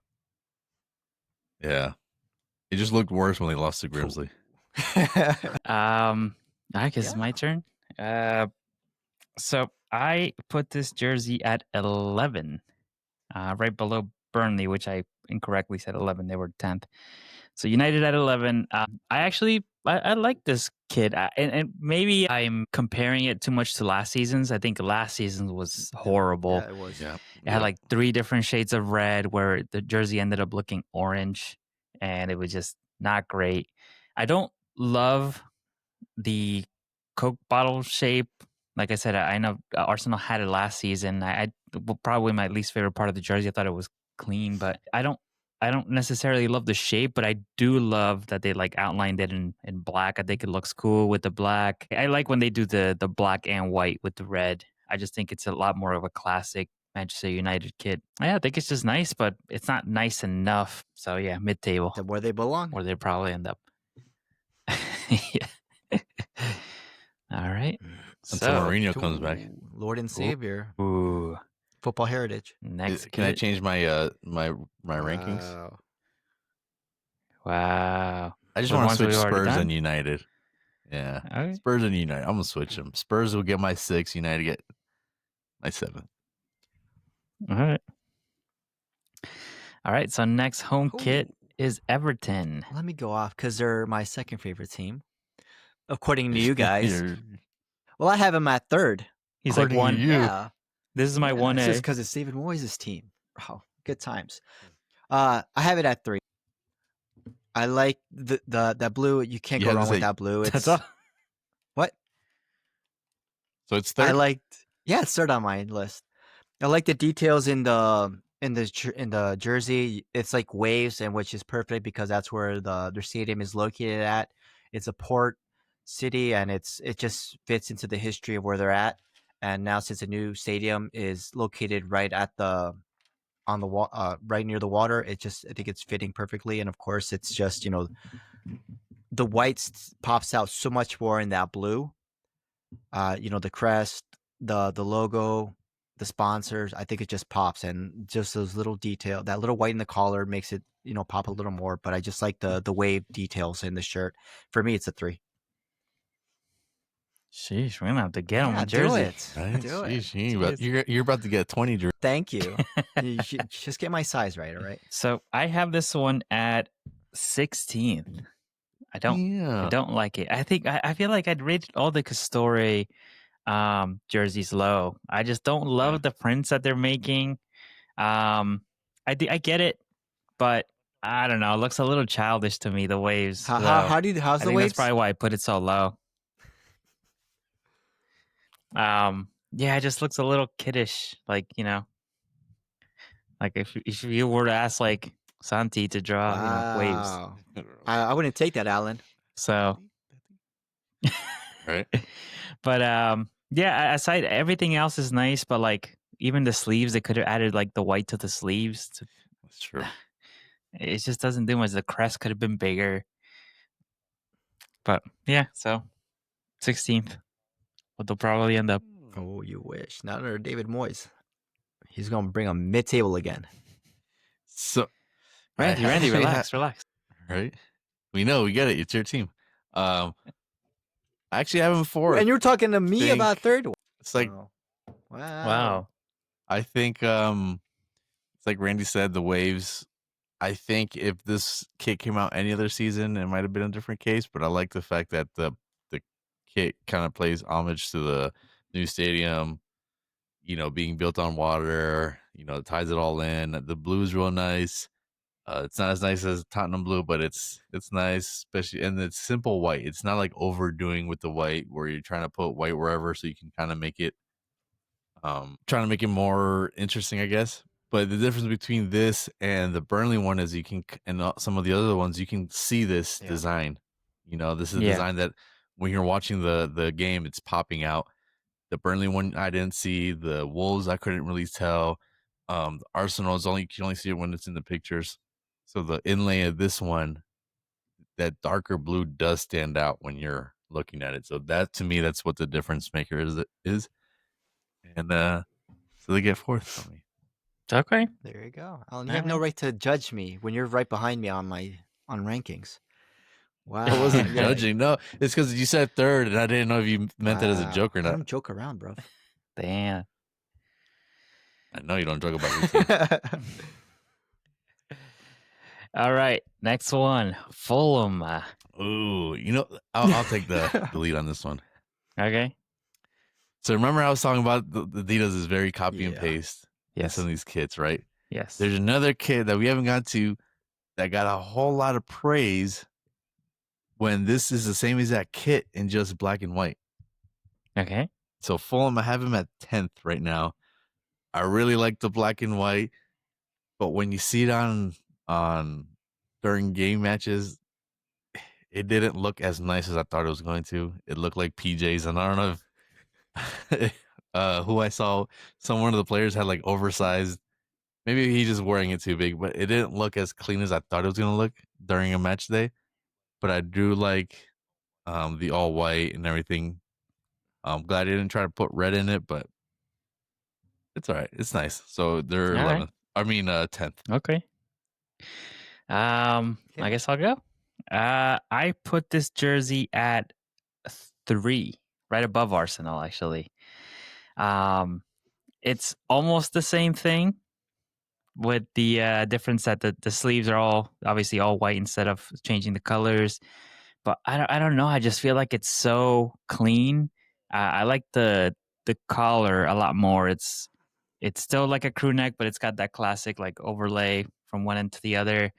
[SPEAKER 2] Yeah, it just looked worse when they lost to Grimsley.
[SPEAKER 3] I guess it's my turn. So I put this jersey at 11, right below Burnley, which I incorrectly said 11. They were 10th. So United at 11. I like this kid, and maybe I'm comparing it too much to last season's. I think last season was horrible.
[SPEAKER 1] Yeah, it was.
[SPEAKER 2] Yeah,
[SPEAKER 3] it had like 3 different shades of red, where the jersey ended up looking orange, and it was just not great. I don't love the Coke bottle shape Like I said, I know Arsenal had it last season. Probably my least favorite part of the jersey. I thought it was clean, but I don't necessarily love the shape, but I do love that they like outlined it in black. I think it looks cool with the black. I like when they do the black and white with the red. I just think it's a lot more of a classic Manchester United kit. Yeah, I think it's just nice, but it's not nice enough. So yeah, mid-table.
[SPEAKER 1] Where they belong.
[SPEAKER 3] Where they probably end up. Yeah. All right.
[SPEAKER 2] Until Mourinho comes back.
[SPEAKER 1] Lord and Savior.
[SPEAKER 3] Ooh.
[SPEAKER 1] Football heritage.
[SPEAKER 3] Next.
[SPEAKER 2] Can I change my my rankings?
[SPEAKER 3] Wow.
[SPEAKER 2] I just want to switch Spurs and United. Yeah.
[SPEAKER 3] Okay.
[SPEAKER 2] Spurs and United. I'm going to switch them. Spurs will get my 6. United get my 7.
[SPEAKER 3] All right. So next home kit is Everton.
[SPEAKER 1] Let me go off because they're my second favorite team. According to you guys. Well, I have him at third.
[SPEAKER 3] He's like one.
[SPEAKER 1] Yeah.
[SPEAKER 3] This is my 1A.
[SPEAKER 1] It's just because it's David Moyes' team. Oh, good times. I have it at 3. I like that blue. You can't go wrong with that blue. It's what?
[SPEAKER 2] So it's third.
[SPEAKER 1] It's third on my list. I like the details in the jersey. It's like waves, and which is perfect because that's where their stadium is located at. It's a port city, and it just fits into the history of where they're at. And now, since the new stadium is located right at right near the water, I think it's fitting perfectly. And of course, it's just the white pops out so much more in that blue. The crest, the logo, the sponsors. I think it just pops, and just those little detail, that little white in the collar makes it pop a little more. But I just like the wave details in the shirt. For me, it's a 3.
[SPEAKER 3] Sheesh, we're gonna have to get him a jersey.
[SPEAKER 2] Do it. You're about to get 20 jersey.
[SPEAKER 1] Thank you. You should just get my size right, all right?
[SPEAKER 3] So I have this one at 16th. I don't like it. I feel like I'd rated all the Castore jerseys low. I just don't love the prints that they're making. I get it, but I don't know. It looks a little childish to me. The waves.
[SPEAKER 1] How's the waves?
[SPEAKER 3] That's probably why I put it so low. Yeah, it just looks a little kiddish, like like if you were to ask like Santi to draw waves.
[SPEAKER 1] I wouldn't take that, Alan.
[SPEAKER 3] So
[SPEAKER 2] right.
[SPEAKER 3] But yeah, aside everything else is nice, but like even the sleeves, they could have added like the white to the sleeves.
[SPEAKER 2] That's true.
[SPEAKER 3] It just doesn't do much. The crest could have been bigger. But yeah, so 16th. But they'll probably end up.
[SPEAKER 1] Oh, you wish. Not under David Moyes. He's going to bring a mid-table again.
[SPEAKER 2] So,
[SPEAKER 3] Randy, relax.
[SPEAKER 2] Right? We know. We get it. It's your team. I actually have him 4th.
[SPEAKER 1] And you're talking to me about third?
[SPEAKER 2] It's like,
[SPEAKER 3] wow.
[SPEAKER 2] I think it's like Randy said, the waves. I think if this kit came out any other season, it might have been a different case. But I like the fact that the kit kind of plays homage to the new stadium, being built on water, it ties it all in. The blue is real nice. It's not as nice as Tottenham blue, but it's nice, especially, and it's simple white. It's not like overdoing with the white where you're trying to put white wherever, so you can kind of make it, trying to make it more interesting, I guess. But the difference between this and the Burnley one is and some of the other ones, you can see this design. This is a design that when you're watching the game, it's popping out. The Burnley one I didn't see. The Wolves I couldn't really tell. The Arsenal you can only see it when it's in the pictures. So the inlay of this one, that darker blue does stand out when you're looking at it. So that, to me, that's what the difference maker is. And so they get 4th from me.
[SPEAKER 3] Okay.
[SPEAKER 1] There you go. You have no right to judge me when you're right behind me on rankings. Wow.
[SPEAKER 2] I wasn't judging. No, it's because you said 3rd, and I didn't know if you meant that as a joke or not.
[SPEAKER 1] I don't joke around, bro.
[SPEAKER 3] Damn.
[SPEAKER 2] I know you don't joke about your team.
[SPEAKER 3] All right, next one, Fulham.
[SPEAKER 2] Ooh, I'll take the lead on this one.
[SPEAKER 3] Okay.
[SPEAKER 2] So remember I was talking about the Adidas is very copy and paste.
[SPEAKER 3] Yes.
[SPEAKER 2] Some of these kits, right?
[SPEAKER 3] Yes.
[SPEAKER 2] There's another kit that we haven't got to that got a whole lot of praise when this is the same exact kit in just black and white.
[SPEAKER 3] Okay.
[SPEAKER 2] So Fulham, I have him at 10th right now. I really like the black and white, but when you see it on during game matches, it didn't look as nice as I thought it was going to. It looked like PJs, and I don't know if who I saw. One of the players had like oversized. Maybe he's just wearing it too big, but it didn't look as clean as I thought it was gonna look during a match day. But I do like the all white and everything. I'm glad I didn't try to put red in it, but it's all right. It's nice. So they're
[SPEAKER 3] All right.
[SPEAKER 2] 11th. I mean 10th.
[SPEAKER 3] Okay. I guess I'll go. I put this jersey at 3, right above Arsenal, actually. It's almost the same thing with the difference that the sleeves are all obviously all white instead of changing the colors. But I don't know. I just feel like it's so clean. I like the collar a lot more. It's still like a crew neck, but it's got that classic like overlay from one end to the other.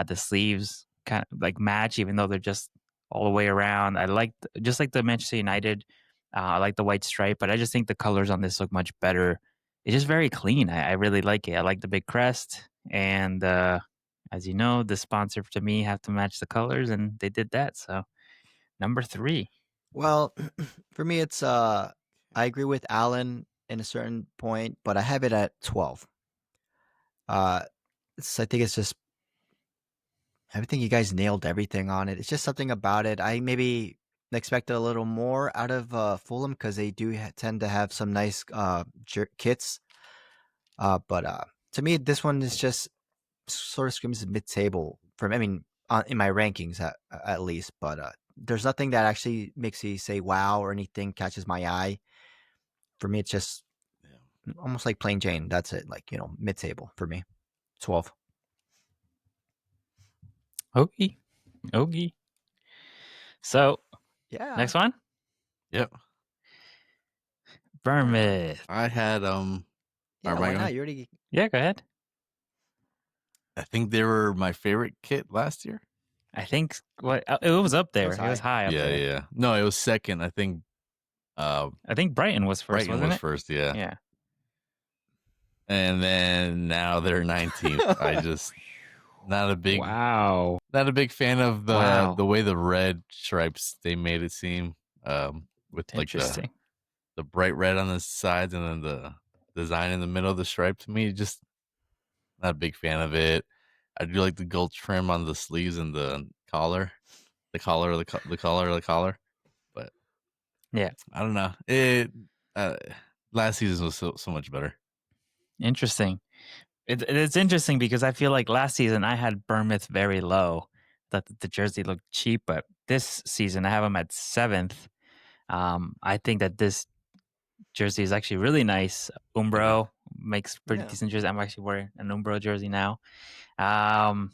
[SPEAKER 3] The sleeves kind of like match, even though they're just all the way around. I like just like the Manchester United. I like the white stripe, but I just think the colors on this look much better. It's just very clean. I really like it. I like the big crest, and as you know, the sponsor to me have to match the colors, and they did that. So number 3.
[SPEAKER 1] Well, for me, it's I agree with Alan in a certain point, but I have it at 12. I think it's just everything you guys nailed everything on it. It's just something about it. I maybe expected a little more out of Fulham because they do tend to have some nice kits. But to me, this one is just sort of screams mid-table for me. I mean, in my rankings at least. But there's nothing that actually makes me say wow or anything catches my eye. For me, it's just almost like plain Jane. That's it. Like, mid-table for me. 12.
[SPEAKER 3] Okay. So
[SPEAKER 1] Yeah.
[SPEAKER 3] next one.
[SPEAKER 2] Yep.
[SPEAKER 3] Bournemouth.
[SPEAKER 2] I had
[SPEAKER 1] Yeah, why not? You already.
[SPEAKER 3] Yeah, go ahead.
[SPEAKER 2] I think they were my favorite kit last year.
[SPEAKER 3] I think it was up there. It was high up there.
[SPEAKER 2] Yeah. No, it was second. I think
[SPEAKER 3] Brighton was first.
[SPEAKER 2] Brighton
[SPEAKER 3] wasn't
[SPEAKER 2] was
[SPEAKER 3] it?
[SPEAKER 2] first. Yeah.
[SPEAKER 3] Yeah.
[SPEAKER 2] And then now they're 19th. I just not a big fan of the way the red stripes they made it seem. With like the bright red on the sides and then the design in the middle of the stripe. To me, just not a big fan of it. I do like the gold trim on the sleeves and the collar, but
[SPEAKER 3] yeah,
[SPEAKER 2] I don't know. It last season was so much better.
[SPEAKER 3] Interesting. It's interesting because I feel like last season I had Bournemouth very low. That the jersey looked cheap, but this season I have them at 7th. I think that this jersey is actually really nice. Umbro makes pretty decent jersey. I'm actually wearing an Umbro jersey now. I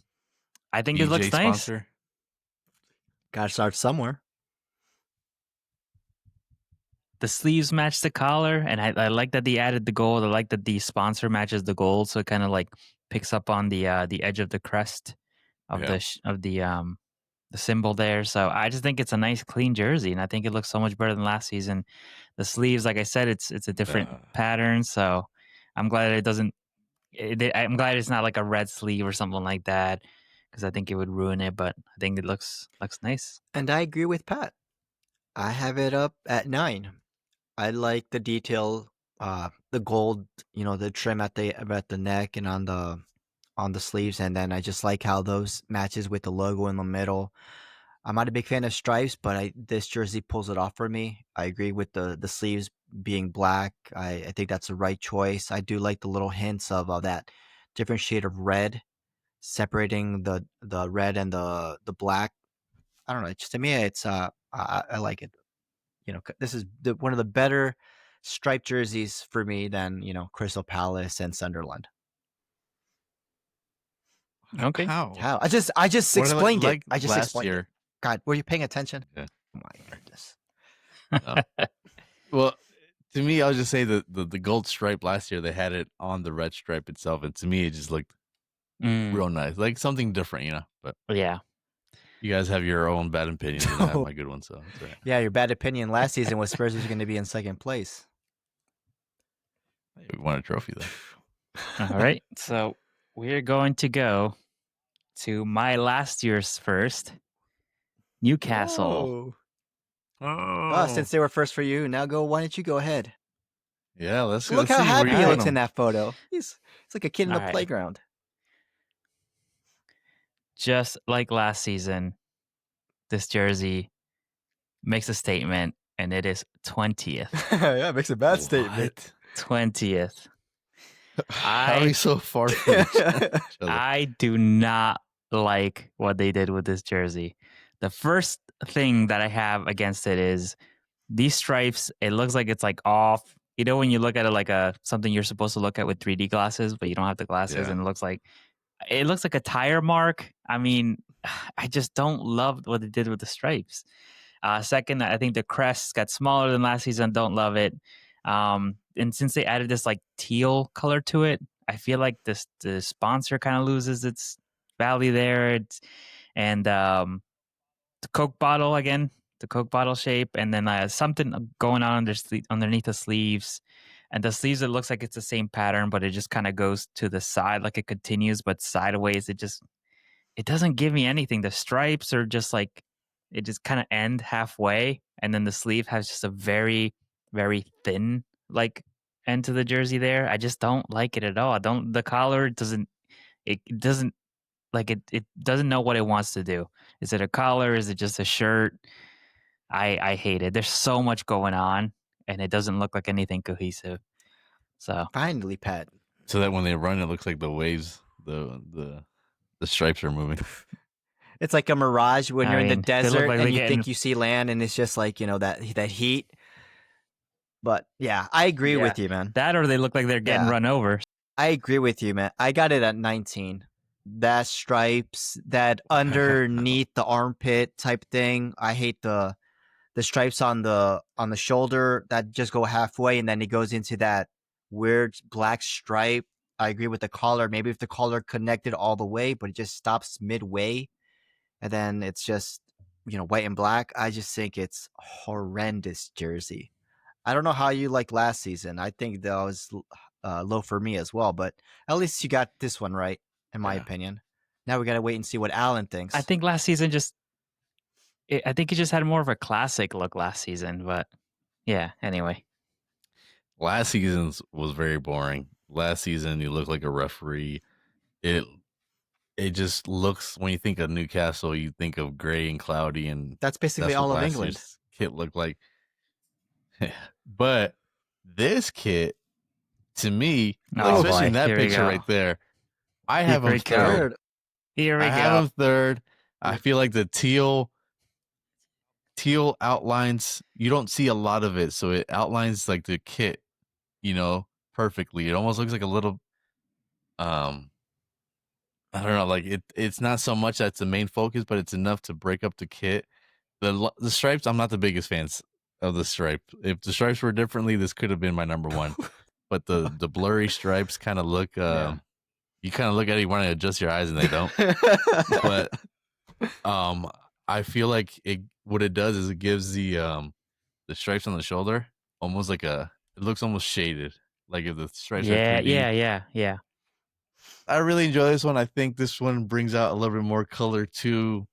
[SPEAKER 3] think it looks sponsor. Nice.
[SPEAKER 1] Gotta start somewhere.
[SPEAKER 3] The sleeves match the collar, and I like that they added the gold. I like that the sponsor matches the gold, so it kind of like picks up on the edge of the crest of the symbol there. So I just think it's a nice, clean jersey, and I think it looks so much better than last season. The sleeves, like I said, it's a different pattern, so I'm glad it doesn't. I'm glad it's not like a red sleeve or something like that, because I think it would ruin it. But I think it looks nice.
[SPEAKER 1] And I agree with Pat. I have it up at 9. I like the detail, the gold, the trim at the neck and on the sleeves, and then I just like how those matches with the logo in the middle. I'm not a big fan of stripes, but this jersey pulls it off for me. I agree with the sleeves being black. I think that's the right choice. I do like the little hints of that different shade of red separating the red and the black. I don't know. Just to me, it's I like it. This is one of the better striped jerseys for me than Crystal Palace and Sunderland.
[SPEAKER 3] Okay.
[SPEAKER 2] How?
[SPEAKER 1] I just explained it. I just explained
[SPEAKER 2] it.
[SPEAKER 1] God, were you paying attention?
[SPEAKER 2] Yeah.
[SPEAKER 1] Oh my goodness.
[SPEAKER 2] Well, to me, I'll just say the gold stripe last year, they had it on the red stripe itself, and to me, it just looked real nice, like something different, But
[SPEAKER 3] yeah,
[SPEAKER 2] You guys have your own bad opinions, and I have my good ones, so that's right.
[SPEAKER 1] Yeah, your bad opinion last season was Spurs was going to be in second place.
[SPEAKER 2] We won a trophy, though.
[SPEAKER 3] All right. So we're going to go to my last year's first, Newcastle.
[SPEAKER 1] Oh, since they were first for you, now why don't you go ahead?
[SPEAKER 2] Yeah, let's
[SPEAKER 1] Look how
[SPEAKER 2] see
[SPEAKER 1] happy
[SPEAKER 2] where
[SPEAKER 1] he
[SPEAKER 2] you
[SPEAKER 1] looks
[SPEAKER 2] put
[SPEAKER 1] in
[SPEAKER 2] him.
[SPEAKER 1] that photo. He's like a kid in
[SPEAKER 3] All
[SPEAKER 1] the
[SPEAKER 3] right.
[SPEAKER 1] playground.
[SPEAKER 3] Just like last season, this jersey makes a statement, and it is 20th.
[SPEAKER 1] Yeah, it makes a bad statement.
[SPEAKER 3] 20th.
[SPEAKER 2] How are we so far from each other?
[SPEAKER 3] I do not like what they did with this jersey. The first thing that I have against it is these stripes. It looks like it's like off. You know, when you look at it like something you're supposed to look at with 3D glasses, but you don't have the glasses, and it looks like a tire mark. I mean, I just don't love what they did with the stripes. Second, I think the crest got smaller than last season. Don't love it. And since they added this like teal color to it, I feel like the sponsor kind of loses its value there. And the Coke bottle again, the Coke bottle shape, and then something going on underneath the sleeves. And the sleeves, it looks like it's the same pattern, but it just kind of goes to the side, like it continues, but sideways. It doesn't give me anything. The stripes are just like, it just kind of end halfway, and then the sleeve has just a very, very thin like end to the jersey there. I just don't like it at all. The collar doesn't, it doesn't like it doesn't know what it wants to do. Is it a collar? Is it just a shirt? I hate it. There's so much going on, and it doesn't look like anything cohesive. So
[SPEAKER 1] finally, Pat.
[SPEAKER 2] So that when they run, it looks like the waves, the stripes are moving.
[SPEAKER 1] It's like a mirage when you're in the desert and you think you see land, and it's just like, that heat. But yeah, I agree with you, man.
[SPEAKER 3] That, or they look like they're getting run over.
[SPEAKER 1] I agree with you, man. I got it at 19. That stripes, that underneath the armpit type thing. I hate the stripes on the shoulder that just go halfway, and then it goes into that weird black stripe. I agree with the collar. Maybe if the collar connected all the way, but it just stops midway, and then it's just white and black. I just think it's horrendous jersey. I don't know how you like last season. I think that was low for me as well, but at least you got this one right, in my opinion. Now we got to wait and see what Alan thinks.
[SPEAKER 3] I think last season I think it just had more of a classic look last season, but yeah, anyway.
[SPEAKER 2] Last season's was very boring. Last season, you look like a referee. It just looks, when you think of Newcastle, you think of gray and cloudy, and
[SPEAKER 1] that's basically all of England.
[SPEAKER 2] Kit looked like. But this kit, to me, especially in that picture right there, I have him third.
[SPEAKER 3] Here we go.
[SPEAKER 2] I have him third. I feel like the teal outlines, you don't see a lot of it, so it outlines like the kit, perfectly. It almost looks like a little, I don't know, like it's not so much that's the main focus, but it's enough to break up the kit. The stripes, I'm not the biggest fans of the stripe. If the stripes were differently, this could have been my number one. But the blurry stripes kind of look, you kind of look at it, you want to adjust your eyes, and they don't. But I feel like what it does is it gives the stripes on the shoulder almost like it looks almost shaded, like if the stripes are 3D.
[SPEAKER 3] Yeah.
[SPEAKER 2] I really enjoy this one. I think this one brings out a little bit more color to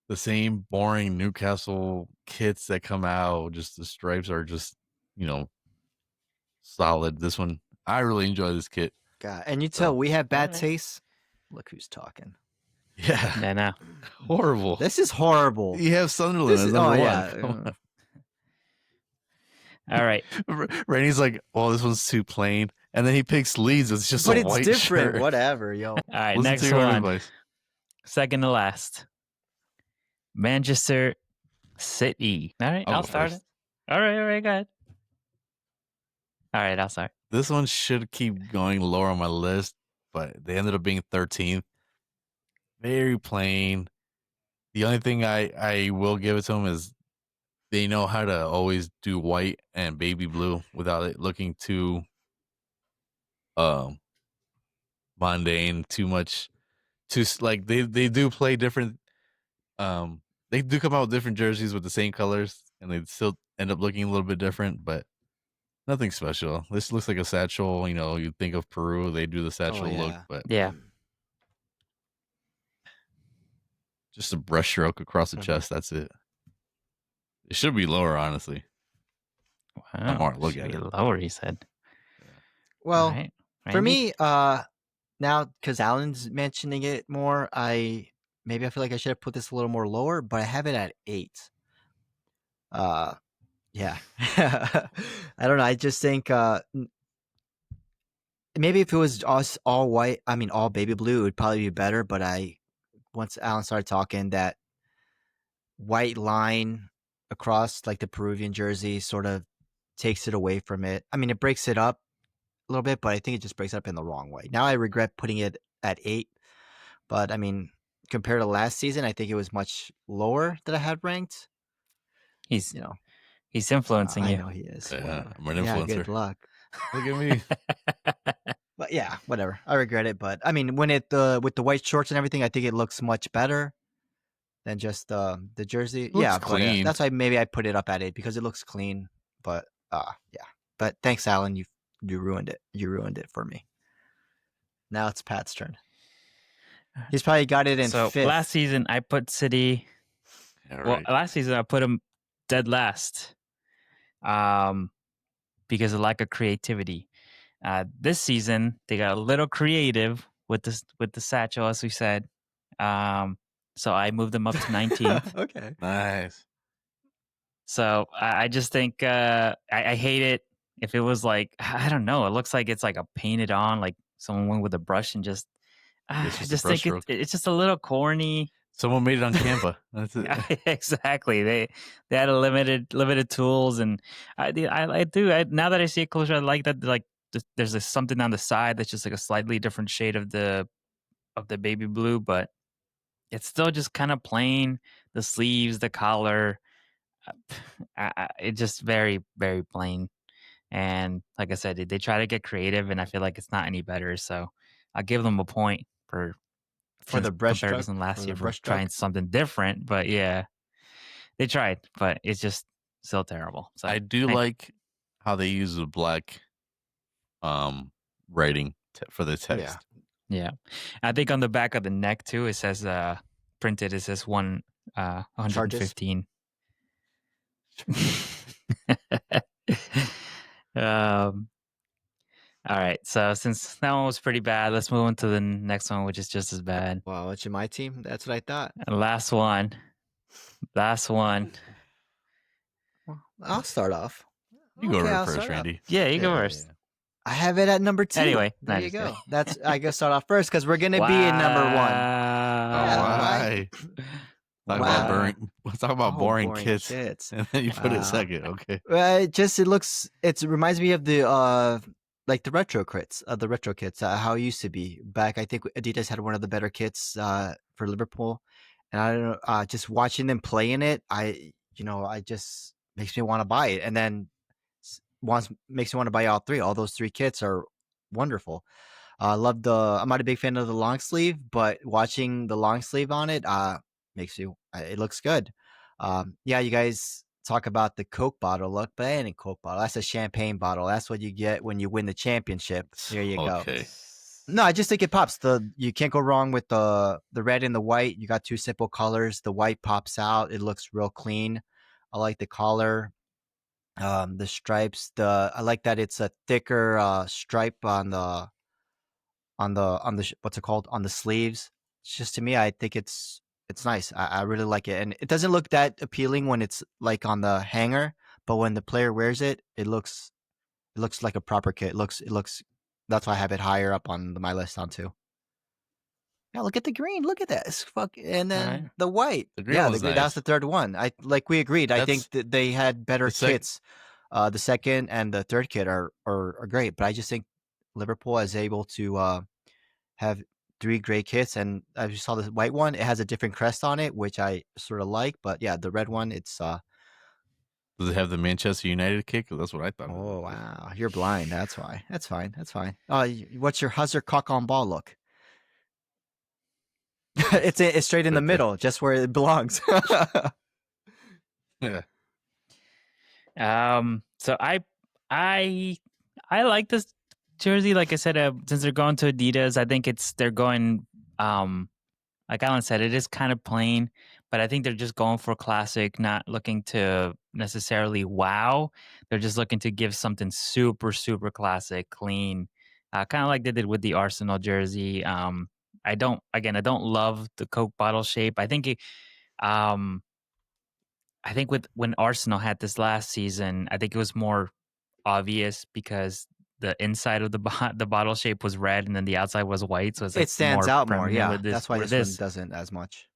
[SPEAKER 2] the same boring Newcastle kits that come out. Just the stripes are just, solid. This one, I really enjoy this kit.
[SPEAKER 1] God, and you tell we have bad taste. Look who's talking.
[SPEAKER 2] Yeah.
[SPEAKER 3] I know.
[SPEAKER 2] Horrible.
[SPEAKER 1] This is horrible.
[SPEAKER 2] You have Sunderland as number one.
[SPEAKER 3] All right.
[SPEAKER 2] Rainey's like, "Oh, this one's too plain," and then he picks Leeds. It's just
[SPEAKER 1] but
[SPEAKER 2] a
[SPEAKER 1] it's
[SPEAKER 2] white
[SPEAKER 1] different.
[SPEAKER 2] shirt.
[SPEAKER 1] Whatever, yo.
[SPEAKER 3] All right, next one. Second to last. Manchester City. All right, I'll start it. All right, go ahead. All right, I'll start.
[SPEAKER 2] This one should keep going lower on my list, but they ended up being 13th. Very plain. The only thing I will give it to them is they know how to always do white and baby blue without it looking too mundane, too much, like they do play different They do come out with different jerseys with the same colors, and they still end up looking a little bit different, but nothing special. This looks like a satchel. You think of Peru, they do the satchel look,
[SPEAKER 1] yeah.
[SPEAKER 2] but
[SPEAKER 3] Yeah.
[SPEAKER 2] just a brush stroke across the chest. That's it. It should be lower, honestly.
[SPEAKER 3] Wow.
[SPEAKER 2] More look
[SPEAKER 3] Should
[SPEAKER 2] at
[SPEAKER 3] be
[SPEAKER 2] it.
[SPEAKER 3] lower, he said.
[SPEAKER 1] Well,
[SPEAKER 3] All right.
[SPEAKER 1] for
[SPEAKER 3] Randy?
[SPEAKER 1] me, now because Alan's mentioning it more, I feel like I should have put this a little more lower, but I have it at 8. Yeah. I don't know. I just think maybe if it was us all white, all baby blue, it would probably be better. But once Alan started talking, that white line across like the Peruvian jersey sort of takes it away from it. It breaks it up a little bit, but I think it just breaks it up in the wrong way. Now I regret putting it at 8, but compared to last season, I think it was much lower that I had ranked.
[SPEAKER 3] He's influencing
[SPEAKER 1] I
[SPEAKER 3] you.
[SPEAKER 1] know he is.
[SPEAKER 2] Yeah, I'm an
[SPEAKER 1] Yeah,
[SPEAKER 2] influencer.
[SPEAKER 1] good luck.
[SPEAKER 2] Look at me.
[SPEAKER 1] But yeah, whatever. I regret it, but when it with the white shorts and everything, I think it looks much better than just the jersey.
[SPEAKER 2] Looks
[SPEAKER 1] Yeah,
[SPEAKER 2] clean.
[SPEAKER 1] but that's why maybe I put it up at 8 because it looks clean. But yeah. But thanks, Alan. You ruined it. You ruined it for me. Now it's Pat's turn. He's probably got it in
[SPEAKER 3] So
[SPEAKER 1] 5th.
[SPEAKER 3] last season I put City.
[SPEAKER 2] Yeah,
[SPEAKER 3] Well,
[SPEAKER 2] right.
[SPEAKER 3] last season I put him dead last, because of lack of creativity. This season they got a little creative with the satchel, as we said. So I moved them up to 19th.
[SPEAKER 1] Okay.
[SPEAKER 2] Nice.
[SPEAKER 3] So I just think I hate it. If it was like, I don't know, it looks like it's like a painted on, like someone went with a brush and just. I
[SPEAKER 2] It's just a
[SPEAKER 3] just
[SPEAKER 2] brush
[SPEAKER 3] think
[SPEAKER 2] stroke.
[SPEAKER 3] it's just a little corny.
[SPEAKER 2] Someone made it on Canva. That's it.
[SPEAKER 3] Yeah, exactly. They had a limited tools, and I do. Now that I see it closer, I like that. Like there's something on the side that's just like a slightly different shade of the baby blue, but it's still just kind of plain. The sleeves, the collar, it's just very very plain. And like I said, they try to get creative, and I feel like it's not any better. So I'll give them a point for
[SPEAKER 1] The brush stroke.
[SPEAKER 3] comparison last
[SPEAKER 1] For
[SPEAKER 3] year
[SPEAKER 1] the
[SPEAKER 3] for
[SPEAKER 1] brush
[SPEAKER 3] trying
[SPEAKER 1] stroke.
[SPEAKER 3] something different. But yeah, they tried, but it's just still terrible. So
[SPEAKER 2] I do like how they use the black writing for the text.
[SPEAKER 3] Yeah. I think on the back of the neck too, it says printed. It says 115. All right. So since that one was pretty bad, let's move on to the next one, which is just as bad.
[SPEAKER 1] Wow, it's in my team. That's what I thought.
[SPEAKER 3] Last one.
[SPEAKER 1] Well, I'll start off.
[SPEAKER 2] You go first, Randy.
[SPEAKER 3] Yeah, you go first.
[SPEAKER 1] Yeah. I have it at number 2.
[SPEAKER 3] Anyway,
[SPEAKER 1] there you go. I gotta start off first because we're gonna be in number 1.
[SPEAKER 2] Why? Talk about boring kits. And then you put it second. Okay.
[SPEAKER 1] It reminds me of the like the retro kits, how it used to be back. I think Adidas had one of the better kits for Liverpool, and I don't know, just watching them play in it, I just makes me want to buy it, and then makes me want to buy all 3. All those 3 kits are wonderful. I'm not a big fan of the long sleeve, but watching the long sleeve on it it looks good. Yeah, you guys talk about the Coke bottle look, but that ain't a Coke bottle. That's a champagne bottle. That's what you get when you win the championship. There you go.
[SPEAKER 2] Okay.
[SPEAKER 1] No, I just think it pops. You can't go wrong with the red and the white. You got 2 simple colors. The white pops out. It looks real clean. I like the collar. The stripes. I like that it's a thicker stripe on the what's it called, on the sleeves. It's just, to me, I think it's nice. I really like it, and it doesn't look that appealing when it's like on the hanger, but when the player wears it, it looks like a proper kit. It looks. That's why I have it higher up on my list on 2. Yeah, look at the green. Look at that. And then the white.
[SPEAKER 2] The green was nice.
[SPEAKER 1] That's the third one. We agreed. I think that they had better kits. The second and the third kit are great, but I just think Liverpool is able to have 3 great kits, and as you saw, the white one, it has a different crest on it, which I sort of like. But yeah, the red one, it's
[SPEAKER 2] Does it have the Manchester United kick? That's what I thought.
[SPEAKER 1] Oh wow, you're blind. That's why. That's fine. How's your cock on ball look? It's straight in the middle, just where it belongs.
[SPEAKER 2] Yeah.
[SPEAKER 3] So I like this jersey. Like I said, since they're going to Adidas, I think they're going. Like Alan said, it is kind of plain, but I think they're just going for classic, not looking to necessarily wow. They're just looking to give something super, super classic, clean, kind of like they did with the Arsenal jersey. I don't love the Coke bottle shape. Um, I think when Arsenal had this last season, I think it was more obvious because the inside of the bottle shape was red and then the outside was white, so it's like
[SPEAKER 1] It stands
[SPEAKER 3] more
[SPEAKER 1] out more,
[SPEAKER 3] prominent
[SPEAKER 1] yeah.
[SPEAKER 3] with this.
[SPEAKER 1] That's why
[SPEAKER 3] Where
[SPEAKER 1] this one
[SPEAKER 3] this
[SPEAKER 1] doesn't as much.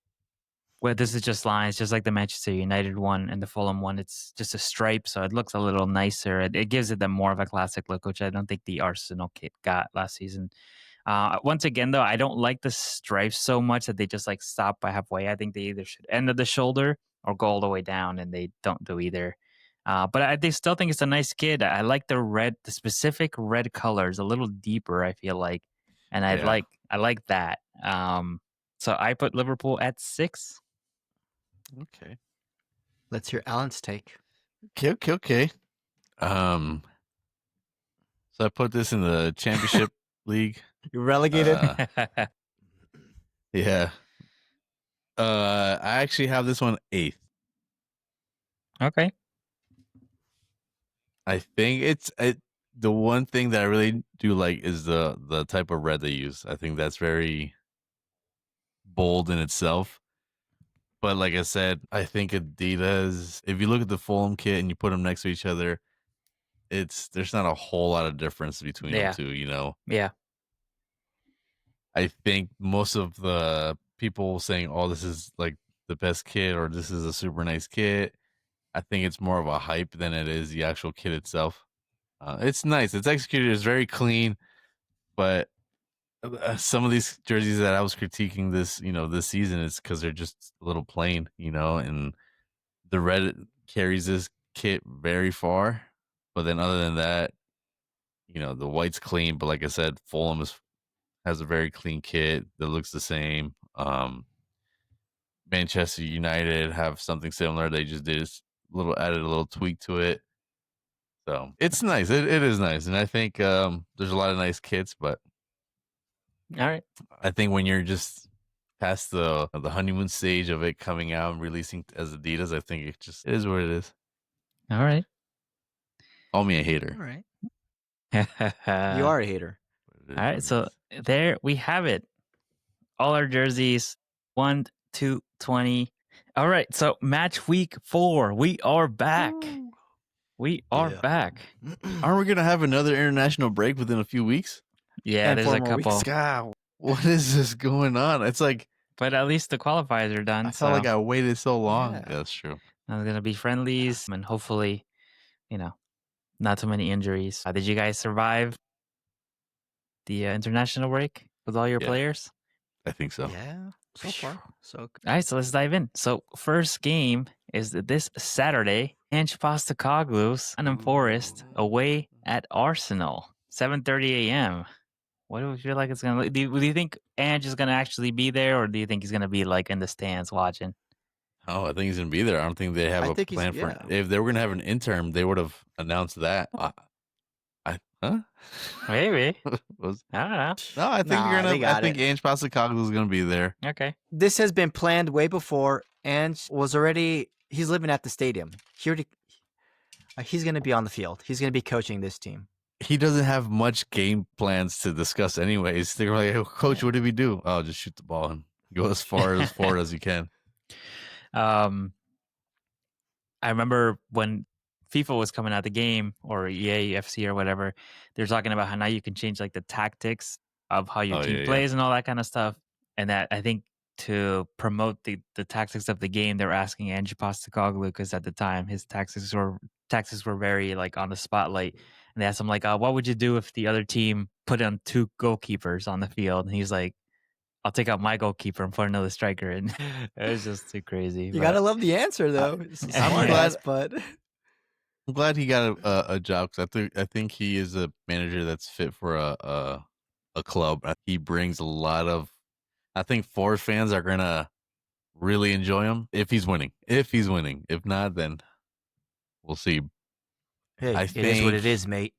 [SPEAKER 3] Where this is just lines, just like the Manchester United one and the Fulham one. It's just a stripe, so it looks a little nicer. It gives it more of a classic look, which I don't think the Arsenal kit got last season. Once again, though, I don't like the stripes so much that they just like stop by halfway. I think they either should end at the shoulder or go all the way down, and they don't do either. But they still think it's a nice kit. I like the specific red colors, a little deeper. I feel like, and I like that. So I put Liverpool at 6.
[SPEAKER 2] Okay.
[SPEAKER 1] Let's hear Alan's take.
[SPEAKER 2] Okay. So I put this in the championship league.
[SPEAKER 1] You relegated?
[SPEAKER 2] Yeah. I actually have this one 8th.
[SPEAKER 3] Okay.
[SPEAKER 2] I think the one thing that I really do like is the type of red they use. I think that's very bold in itself. But like I said, I think Adidas, if you look at the Fulham kit and you put them next to each other, there's not a whole lot of difference between them two, you know?
[SPEAKER 3] Yeah.
[SPEAKER 2] I think most of the people saying, "Oh, this is like the best kit," or "This is a super nice kit," I think it's more of a hype than it is the actual kit itself. It's nice. It's executed. It's very clean, but some of these jerseys that I was critiquing this season is because they're just a little plain, and the red carries this kit very far. But then other than that, the white's clean. But like I said, Fulham has a very clean kit that looks the same. Manchester United have something similar. They just added a little tweak to it. So it's nice. It is nice. And I think there's a lot of nice kits, but
[SPEAKER 3] all right.
[SPEAKER 2] I think when you're just past the honeymoon stage of it coming out and releasing as Adidas, I think it is what it is.
[SPEAKER 3] All right.
[SPEAKER 2] Call me a hater.
[SPEAKER 1] All right. You are a hater.
[SPEAKER 3] All right. So there we have it. All our jerseys, 1 to 20. All right. So match week 4. We are back.
[SPEAKER 1] Ooh.
[SPEAKER 3] We are back.
[SPEAKER 2] Aren't we going to have another international break within a few weeks?
[SPEAKER 3] Yeah, there's a couple.
[SPEAKER 2] God, what is this going on? It's like,
[SPEAKER 3] but at least the qualifiers are done.
[SPEAKER 2] I felt like I waited so long.
[SPEAKER 1] Yeah.
[SPEAKER 2] That's true.
[SPEAKER 3] Now there's gonna be friendlies and hopefully, not too many injuries. Did you guys survive the international break with all your players?
[SPEAKER 2] I think so.
[SPEAKER 1] Yeah, so far. So
[SPEAKER 3] all right, so let's dive in. So first game is this Saturday. Ange Postecoglou's Nottingham Forest away at Arsenal, 7:30 a.m. What do we feel like it's going to do you think Ange is going to actually be there, or do you think he's going to be like in the stands watching?
[SPEAKER 2] Oh, I think he's going to be there. I don't think they have a plan for it. If they were going to have an interim, they would have announced that.
[SPEAKER 3] Maybe. I don't know.
[SPEAKER 2] No, I think I think Ange Postecoglou is going to be there.
[SPEAKER 3] Okay.
[SPEAKER 1] This has been planned way before. Ange he's living at the stadium. He's going to be on the field. He's going to be coaching this team.
[SPEAKER 2] He doesn't have much game plans to discuss anyways. They're like, hey, Coach, what did we do? Oh, just shoot the ball and go as far forward as you can.
[SPEAKER 3] I remember when FIFA was coming out the game, or EA, FC or whatever, they're talking about how now you can change like the tactics of how your team plays and all that kind of stuff. And that, I think, to promote the tactics of the game, they were asking Ange Postecoglou, because at the time his tactics were very like on the spotlight. And they asked him like, what would you do if the other team put on 2 goalkeepers on the field? And he's like, I'll take out my goalkeeper and put another striker in. It was just too crazy.
[SPEAKER 1] You gotta love the answer though.
[SPEAKER 2] I'm glad he got a job, because I think he is a manager that's fit for a club. He brings a lot of I think Forest fans are gonna really enjoy him if he's winning. If not, then we'll see.
[SPEAKER 1] Hey,
[SPEAKER 2] I
[SPEAKER 1] it is what
[SPEAKER 2] think,
[SPEAKER 1] it is, mate.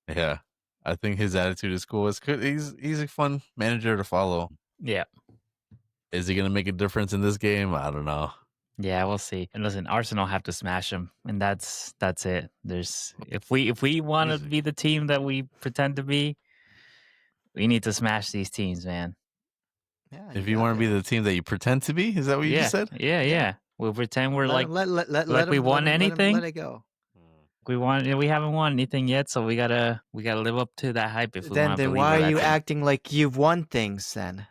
[SPEAKER 2] yeah, I think his attitude is cool. It's good. He's a fun manager to follow.
[SPEAKER 3] Yeah.
[SPEAKER 2] Is he gonna make a difference in this game? I don't know.
[SPEAKER 3] Yeah, we'll see. And listen, Arsenal have to smash them, and that's it. There's if we want to
[SPEAKER 2] Easy.
[SPEAKER 3] be the team that we pretend to be, we need to smash these teams, man.
[SPEAKER 1] Yeah,
[SPEAKER 2] If you want to be the team that you pretend to be, is that what you just said?
[SPEAKER 3] Yeah. We'll pretend we're
[SPEAKER 1] let
[SPEAKER 3] like we won anything.
[SPEAKER 1] let it go.
[SPEAKER 3] We haven't won anything yet, so we gotta live up to that hype. If we want to
[SPEAKER 1] Then
[SPEAKER 3] believe
[SPEAKER 1] why
[SPEAKER 3] we're
[SPEAKER 1] are
[SPEAKER 3] that
[SPEAKER 1] you
[SPEAKER 3] team.
[SPEAKER 1] acting like you've won things? Then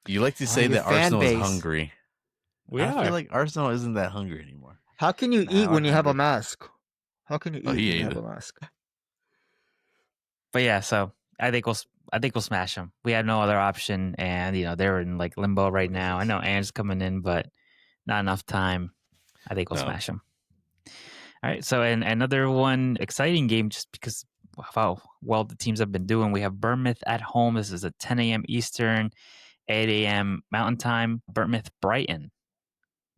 [SPEAKER 2] You like to say
[SPEAKER 1] your
[SPEAKER 2] that
[SPEAKER 1] fan
[SPEAKER 2] Arsenal is
[SPEAKER 1] base.
[SPEAKER 2] hungry. I feel like Arsenal isn't that hungry anymore.
[SPEAKER 1] How can you eat when you have a mask? How can you eat when
[SPEAKER 2] he
[SPEAKER 1] you
[SPEAKER 2] ate
[SPEAKER 1] have
[SPEAKER 2] it.
[SPEAKER 1] a mask?
[SPEAKER 3] But yeah, so I think we'll smash them. We had no other option, and they're in like limbo right now. I know Ange's coming in, but not enough time. I think we'll smash them. All right, so and another one exciting game just because of how well the teams have been doing. We have Bournemouth at home. This is at 10 a.m. Eastern, 8 a.m. Mountain Time. Bournemouth Brighton.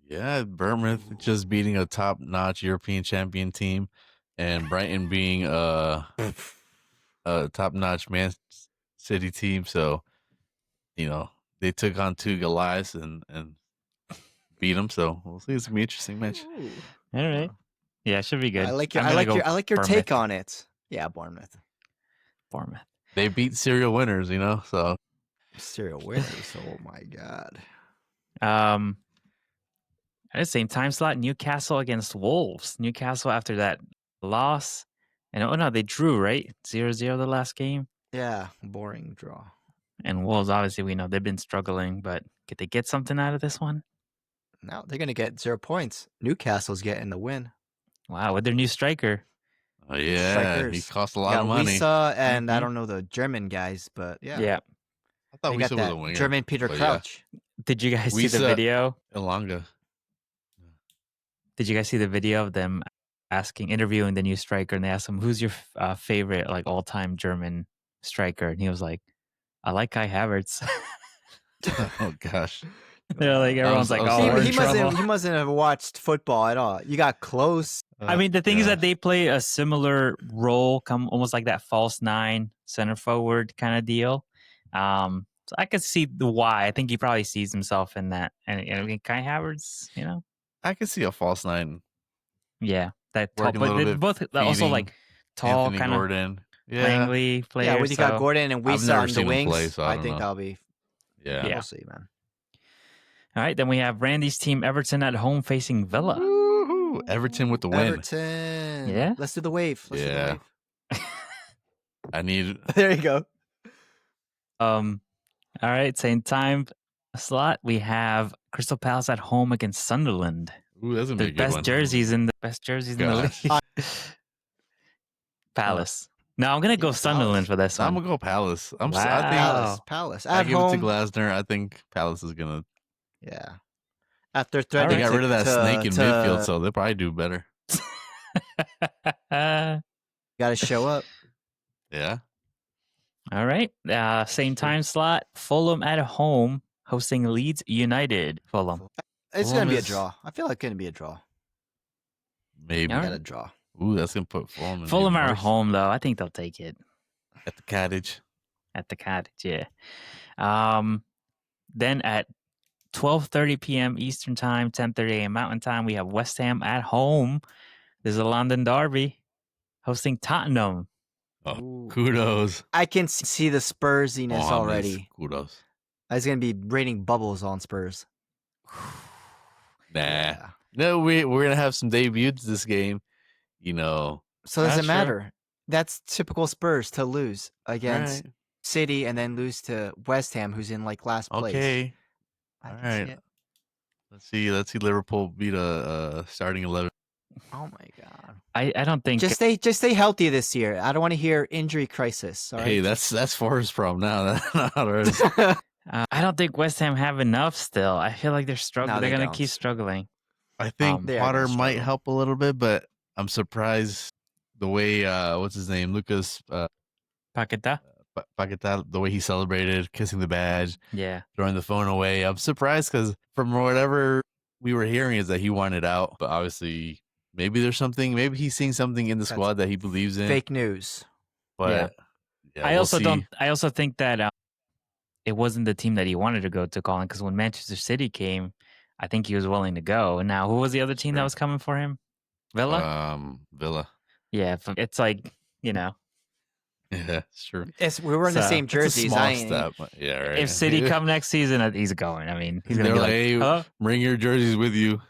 [SPEAKER 2] Yeah, Bournemouth just beating a top-notch European champion team, and Brighton being a top-notch Man City team. So, they took on two Goliaths and beat them. So we'll see. It's gonna be an interesting match.
[SPEAKER 3] All right. Yeah, it should be good.
[SPEAKER 1] I like your take on it. Yeah, Bournemouth.
[SPEAKER 2] They beat serial winners, so
[SPEAKER 1] Serial winners. Oh my god.
[SPEAKER 3] At the same time slot, Newcastle against Wolves. Newcastle after that loss. And they drew, right? 0-0 the last game.
[SPEAKER 1] Yeah, boring draw.
[SPEAKER 3] And Wolves, obviously, we know they've been struggling, but could they get something out of this one?
[SPEAKER 1] No, they're gonna get 0 points. Newcastle's getting the win.
[SPEAKER 3] Wow, with their new striker.
[SPEAKER 2] Oh yeah,
[SPEAKER 1] Strikers.
[SPEAKER 2] he cost a lot of money.
[SPEAKER 1] Lisa and I don't know the German guys, but yeah.
[SPEAKER 2] I thought Lisa was a winger.
[SPEAKER 1] German Peter Crouch.
[SPEAKER 3] Yeah. Did you guys see the video?
[SPEAKER 2] Elanga.
[SPEAKER 3] Did you guys see the video of them interviewing the new striker, and they asked him, "Who's your favorite all-time German striker?" And he was like, "I like Kai Havertz."
[SPEAKER 2] Oh gosh.
[SPEAKER 3] They're like everyone's like, "Oh,
[SPEAKER 1] he mustn't have watched football at all." You got close.
[SPEAKER 3] I mean, the thing is that they play a similar role, almost like that false nine, center forward kind of deal. So I could see the why. I think he probably sees himself in that. And I mean, Kai Havertz,
[SPEAKER 2] I could see a false nine.
[SPEAKER 3] Yeah, that tall,
[SPEAKER 2] Working
[SPEAKER 3] but they're both also like tall,
[SPEAKER 2] Anthony
[SPEAKER 3] kind of
[SPEAKER 2] Gordon.
[SPEAKER 3] Langley players.
[SPEAKER 1] Yeah, when you got Gordon and Wisa on the wings,
[SPEAKER 2] play, so
[SPEAKER 1] I think that'll be.
[SPEAKER 2] Yeah,
[SPEAKER 1] we'll see, man.
[SPEAKER 3] All right, then we have Randy's team, Everton at home facing Villa.
[SPEAKER 2] Woo-hoo. Everton with the win.
[SPEAKER 1] Everton.
[SPEAKER 3] Yeah,
[SPEAKER 1] let's do the wave. Let's do the wave.
[SPEAKER 2] I need.
[SPEAKER 1] There you go.
[SPEAKER 3] All right, same time slot. We have Crystal Palace at home against Sunderland.
[SPEAKER 2] Ooh, that's gonna be a good one.
[SPEAKER 3] Best jerseys in the league. Palace. No, I'm gonna go Sunderland for this one.
[SPEAKER 2] I'm gonna go Palace. I think
[SPEAKER 1] Palace.
[SPEAKER 2] I give it to Glasner. I think Palace is gonna.
[SPEAKER 1] Yeah. After threatening,
[SPEAKER 2] they got rid of that snake in midfield, so they'll probably do better.
[SPEAKER 1] Got to show up.
[SPEAKER 2] Yeah.
[SPEAKER 3] All right. Same time slot. Fulham at home hosting Leeds United. Fulham.
[SPEAKER 1] It's going to be a draw. I feel like it's going to be a draw.
[SPEAKER 2] Maybe.
[SPEAKER 1] Got a draw.
[SPEAKER 2] Ooh, that's going to put Fulham in.
[SPEAKER 3] Fulham are at home, though. I think they'll take it.
[SPEAKER 2] At the Cottage.
[SPEAKER 3] Yeah. Then at 12:30 p.m. Eastern Time, 10:30 a.m. Mountain Time, we have West Ham at home. There's a London derby hosting Tottenham.
[SPEAKER 2] Oh, kudos.
[SPEAKER 1] I can see the Spursiness already.
[SPEAKER 2] Kudos.
[SPEAKER 1] I was going to be raining bubbles on Spurs.
[SPEAKER 2] Nah. Yeah. No, we're going to have some debuts this game. So
[SPEAKER 1] does it matter? That's typical Spurs to lose against City and then lose to West Ham, who's in last place.
[SPEAKER 2] Okay. All right. Let's see Liverpool beat a starting 11.
[SPEAKER 1] Oh my god.
[SPEAKER 3] I don't think
[SPEAKER 1] just stay healthy this year. I don't want to hear injury crisis. All right?
[SPEAKER 2] Hey, that's Forrest's problem now. Not ours.
[SPEAKER 3] I don't think West Ham have enough still. I feel like they're struggling. They're going to keep struggling.
[SPEAKER 2] I think Potter might help a little bit, but I'm surprised the way what's his name? Lucas
[SPEAKER 3] Paqueta.
[SPEAKER 2] Paquetá, the way he celebrated, kissing the badge,
[SPEAKER 3] Yeah.
[SPEAKER 2] throwing the phone away. I'm surprised because from whatever we were hearing is that he wanted out, but obviously maybe there's something. Maybe he's seeing something in the
[SPEAKER 1] That's
[SPEAKER 2] squad that he believes in.
[SPEAKER 1] fake news.
[SPEAKER 3] Yeah.
[SPEAKER 2] But yeah,
[SPEAKER 3] I
[SPEAKER 2] we'll
[SPEAKER 3] also
[SPEAKER 2] see.
[SPEAKER 3] don't. I also think that it wasn't the team that he wanted to go to, Colin, because when Manchester City came, I think he was willing to go. Now, who was the other team that
[SPEAKER 2] Sure.
[SPEAKER 3] was coming for him? Villa.
[SPEAKER 2] Villa.
[SPEAKER 3] Yeah, it's like, you know,
[SPEAKER 2] Yeah, sure.
[SPEAKER 1] We were in the
[SPEAKER 3] So,
[SPEAKER 1] same
[SPEAKER 2] It's a
[SPEAKER 1] jerseys.
[SPEAKER 2] small step. Yeah, right.
[SPEAKER 3] if City come next season, he's going. I mean, he's gonna
[SPEAKER 2] They're
[SPEAKER 3] be
[SPEAKER 2] like,
[SPEAKER 3] like,
[SPEAKER 2] hey,
[SPEAKER 3] huh?
[SPEAKER 2] bring your jerseys with you.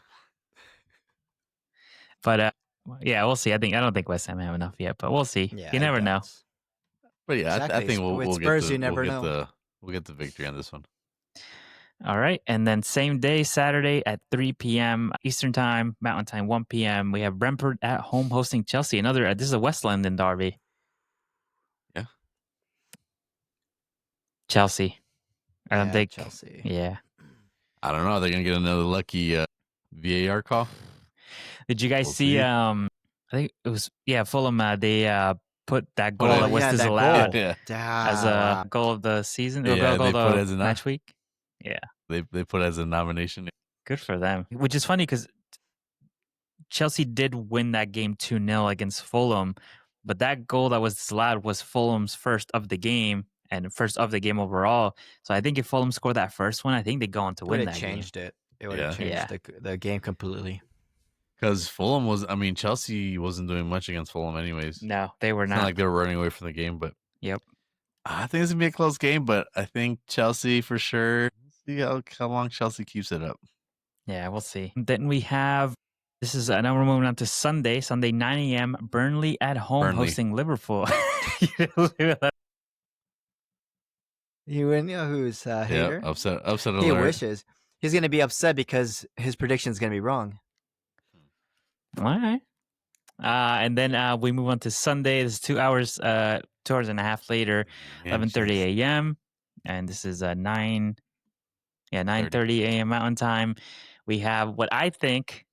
[SPEAKER 3] But yeah, we'll see. I don't think West Ham have enough yet, but we'll see.
[SPEAKER 1] Yeah,
[SPEAKER 3] You never know.
[SPEAKER 2] But yeah, I
[SPEAKER 1] Exactly.
[SPEAKER 2] think
[SPEAKER 1] With
[SPEAKER 2] we'll
[SPEAKER 1] Spurs,
[SPEAKER 2] get
[SPEAKER 1] you never know.
[SPEAKER 2] we'll get the victory on this one.
[SPEAKER 3] All right. And then same day, Saturday at 3 p.m. Eastern Time, Mountain Time, 1 p.m. We have Brentford at home hosting Chelsea. This is a West London derby.
[SPEAKER 2] Yeah.
[SPEAKER 3] Chelsea. I don't think.
[SPEAKER 1] Chelsea.
[SPEAKER 3] Yeah.
[SPEAKER 2] I don't know. They're going to get another lucky VAR call.
[SPEAKER 3] Did you guys see? I think it was, Fulham. They put that goal that was disallowed as a goal of the season. Or goal
[SPEAKER 2] put
[SPEAKER 3] of
[SPEAKER 2] as a
[SPEAKER 3] match week. Yeah.
[SPEAKER 2] They put as a nomination.
[SPEAKER 3] Good for them. Which is funny because Chelsea did win that game 2-0 against Fulham, but that goal that was disallowed was Fulham's first of the game and first of the game overall. So I think if Fulham scored that first one, I think they go on to win that game.
[SPEAKER 1] Changed it. It would have changed the game completely.
[SPEAKER 2] Because Chelsea wasn't doing much against Fulham anyways.
[SPEAKER 3] No, they were
[SPEAKER 2] It's
[SPEAKER 3] not.
[SPEAKER 2] not like they were running away from the game, but
[SPEAKER 3] yep.
[SPEAKER 2] I think it's going to be a close game, but I think Chelsea for sure. See how long Chelsea keeps it up.
[SPEAKER 3] Yeah, we'll see. Then we have, now we're moving on to Sunday 9 a.m., Burnley at home hosting Liverpool.
[SPEAKER 1] You win, who's a hater?
[SPEAKER 2] Upset alert.
[SPEAKER 1] He wishes. He's going to be upset because his prediction is going to be wrong.
[SPEAKER 3] All right. And then we move on to Sunday. This is 2 hours and a half later, 11:30 a.m. And this is 9:30 a.m. Mountain Time. We have what I think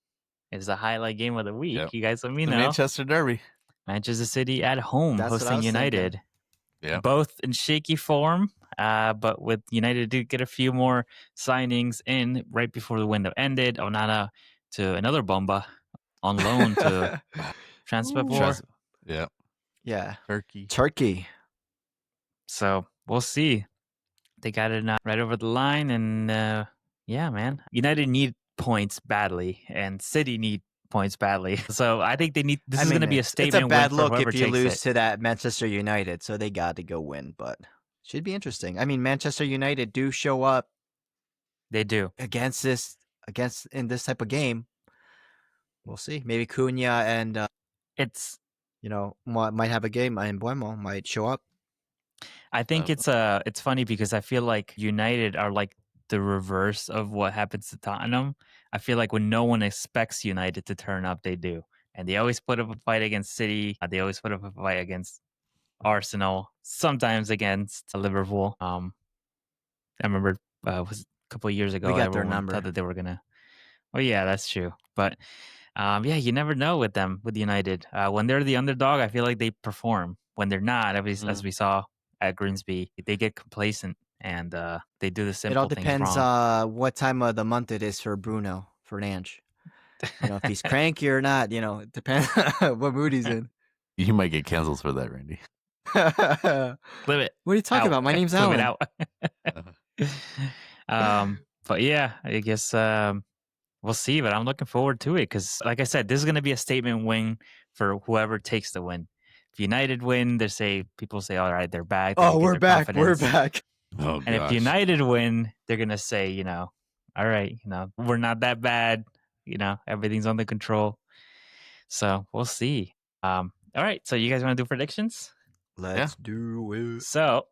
[SPEAKER 3] is the highlight game of the week. Yep. You guys let me know.
[SPEAKER 2] The Manchester Derby.
[SPEAKER 3] Manchester City at home hosting United.
[SPEAKER 2] Yeah.
[SPEAKER 3] Both in shaky form, but with United did get a few more signings in right before the window ended. Onana to another Bomba on loan to Transport.
[SPEAKER 2] Yeah.
[SPEAKER 1] Yeah.
[SPEAKER 2] Turkey.
[SPEAKER 3] So we'll see. They got it right over the line, and yeah, man. United need points badly, and City need points badly. So I think they need. This is going to be a statement.
[SPEAKER 1] It's a bad look
[SPEAKER 3] if
[SPEAKER 1] you lose to that Manchester United. So they got to go win, but should be interesting. I mean, Manchester United do show up.
[SPEAKER 3] They do
[SPEAKER 1] against in this type of game. We'll see. Maybe Cunha and might have a game, and Buemo might show up.
[SPEAKER 3] I think it's funny because I feel like United are like the reverse of what happens to Tottenham. I feel like when no one expects United to turn up, they do. And they always put up a fight against City. They always put up a fight against Arsenal, sometimes against Liverpool. I remember it was a couple of years ago.
[SPEAKER 1] We got their number.
[SPEAKER 3] Thought that they were going to. Well, yeah, that's true. But you never know with them, with United. When they're the underdog, I feel like they perform. When they're not, as we saw at Grimsby, they get complacent and they do the simple things wrong. It all
[SPEAKER 1] depends what time of the month it is for Bruno Fernandes. If he's cranky or not, it depends what mood he's in.
[SPEAKER 2] You might get canceled for that, Randy.
[SPEAKER 3] Clip it.
[SPEAKER 1] What are you talking about? My name's Alan.
[SPEAKER 3] But yeah, I guess we'll see. But I'm looking forward to it because, like I said, this is going to be a statement win for whoever takes the win. If United win, people say, all right, they're back.
[SPEAKER 1] Oh, we're back. We're back.
[SPEAKER 2] Oh,
[SPEAKER 3] and if United win, they're going to say, all right, we're not that bad. Everything's under control. So we'll see. All right. So you guys want to do predictions?
[SPEAKER 1] Let's do it.
[SPEAKER 3] So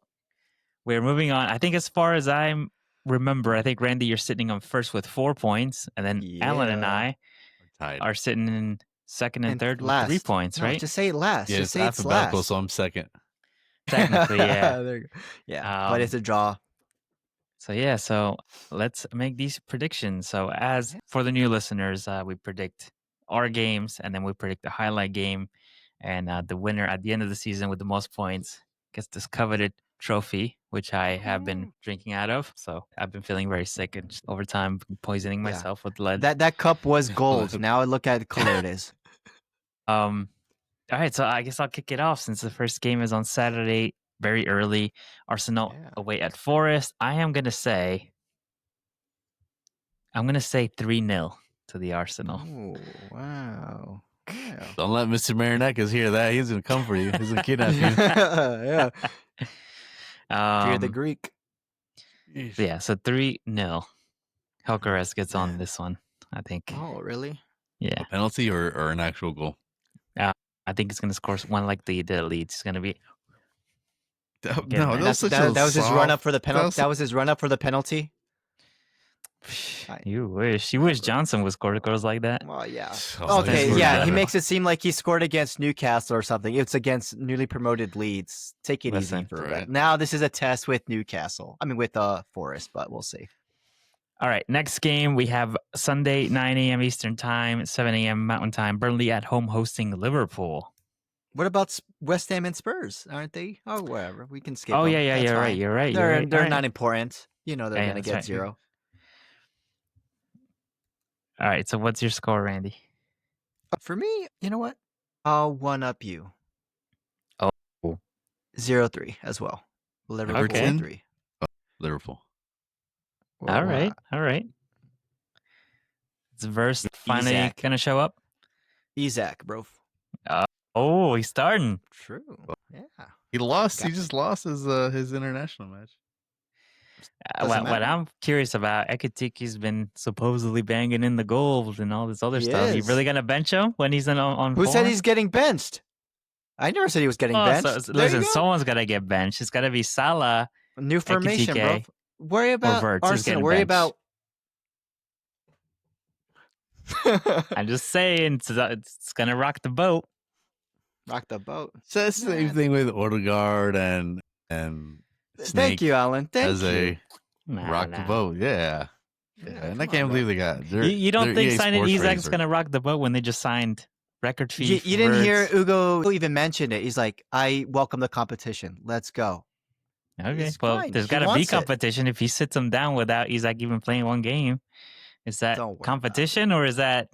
[SPEAKER 3] we're moving on. I think as far as I remember, I think, Randy, you're sitting on first with 4 points. And then Alan and I are sitting in second and third with 3 points, right?
[SPEAKER 1] Just say it last.
[SPEAKER 2] Yeah,
[SPEAKER 1] just say it's last.
[SPEAKER 2] So I'm second.
[SPEAKER 3] Technically, yeah.
[SPEAKER 1] But it's a draw.
[SPEAKER 3] So let's make these predictions. So as for the new listeners, we predict our games, and then we predict the highlight game, and the winner at the end of the season with the most points gets this coveted trophy, which I have been drinking out of. So I've been feeling very sick and just over time poisoning myself with lead.
[SPEAKER 1] That cup was gold. Now look at the color it is.
[SPEAKER 3] All right, so I guess I'll kick it off since the first game is on Saturday, very early. Arsenal away at Forest. I'm gonna say 3-0 to the Arsenal.
[SPEAKER 1] Oh, wow. Yeah.
[SPEAKER 2] Don't let Mr. Marinakis hear that. He's gonna come for you. He's gonna kidnap you.
[SPEAKER 1] Yeah. Fear the Greek.
[SPEAKER 3] Yeah, so 3-0. Helkeres gets on this one, I think.
[SPEAKER 1] Oh, really?
[SPEAKER 3] Yeah.
[SPEAKER 2] A penalty or an actual goal?
[SPEAKER 3] I think he's going to score one like the Leeds. He's going to be.
[SPEAKER 2] No,
[SPEAKER 1] that was his run up for the penalty. That was his run up for the penalty.
[SPEAKER 3] You wish. You wish Johnson would score goals like that.
[SPEAKER 1] Well, yeah.
[SPEAKER 2] Oh,
[SPEAKER 1] Okay, yeah. He makes it seem like he scored against Newcastle or something. It's against newly promoted Leeds. Take it easy for a bit. Now this is a test with Newcastle. I mean, with Forest, but we'll see.
[SPEAKER 3] All right, next game we have Sunday, 9 a.m. Eastern Time, 7 a.m. Mountain Time. Burnley at home hosting Liverpool.
[SPEAKER 1] What about West Ham and Spurs? Aren't they? Oh, whatever. We can skip.
[SPEAKER 3] Oh,
[SPEAKER 1] them.
[SPEAKER 3] yeah. You're right.
[SPEAKER 1] They're not important. You know they're going to get 0.
[SPEAKER 3] All right. So what's your score, Randy?
[SPEAKER 1] For me, you know what? I'll one up you.
[SPEAKER 3] Oh.
[SPEAKER 1] 0-3 as well. Liverpool 3.
[SPEAKER 2] Liverpool.
[SPEAKER 3] All right. Is Verse finally going to show up?
[SPEAKER 1] Isaac, bro.
[SPEAKER 3] Oh, he's starting.
[SPEAKER 1] True. Yeah.
[SPEAKER 2] He lost. He just lost his international match.
[SPEAKER 3] What I'm curious about, Ekitiki's been supposedly banging in the goals and all this other stuff. You really going to bench him when he's on
[SPEAKER 1] Who
[SPEAKER 3] form?
[SPEAKER 1] said he's getting benched? I never said he was getting benched.
[SPEAKER 3] So, listen, someone's got to get benched. It's got to be Salah.
[SPEAKER 1] New formation,
[SPEAKER 3] Ekitike,
[SPEAKER 1] bro. Worry about Arsenal. Worry about...
[SPEAKER 3] I'm just saying, it's going to rock the boat.
[SPEAKER 1] Rock the boat.
[SPEAKER 2] So it's the same thing with Odegaard and Snake.
[SPEAKER 1] Thank you, Alan. Thank you.
[SPEAKER 2] Rock the boat. Yeah. And I can't believe they got.
[SPEAKER 3] You don't think signing Isak's going to rock the boat when they just signed record fee?
[SPEAKER 1] You didn't hear Ugo even mention it. He's like, I welcome the competition. Let's go.
[SPEAKER 3] Okay. Well, there's got to be competition if he sits him down without Isak even playing one game. Is that competition or is that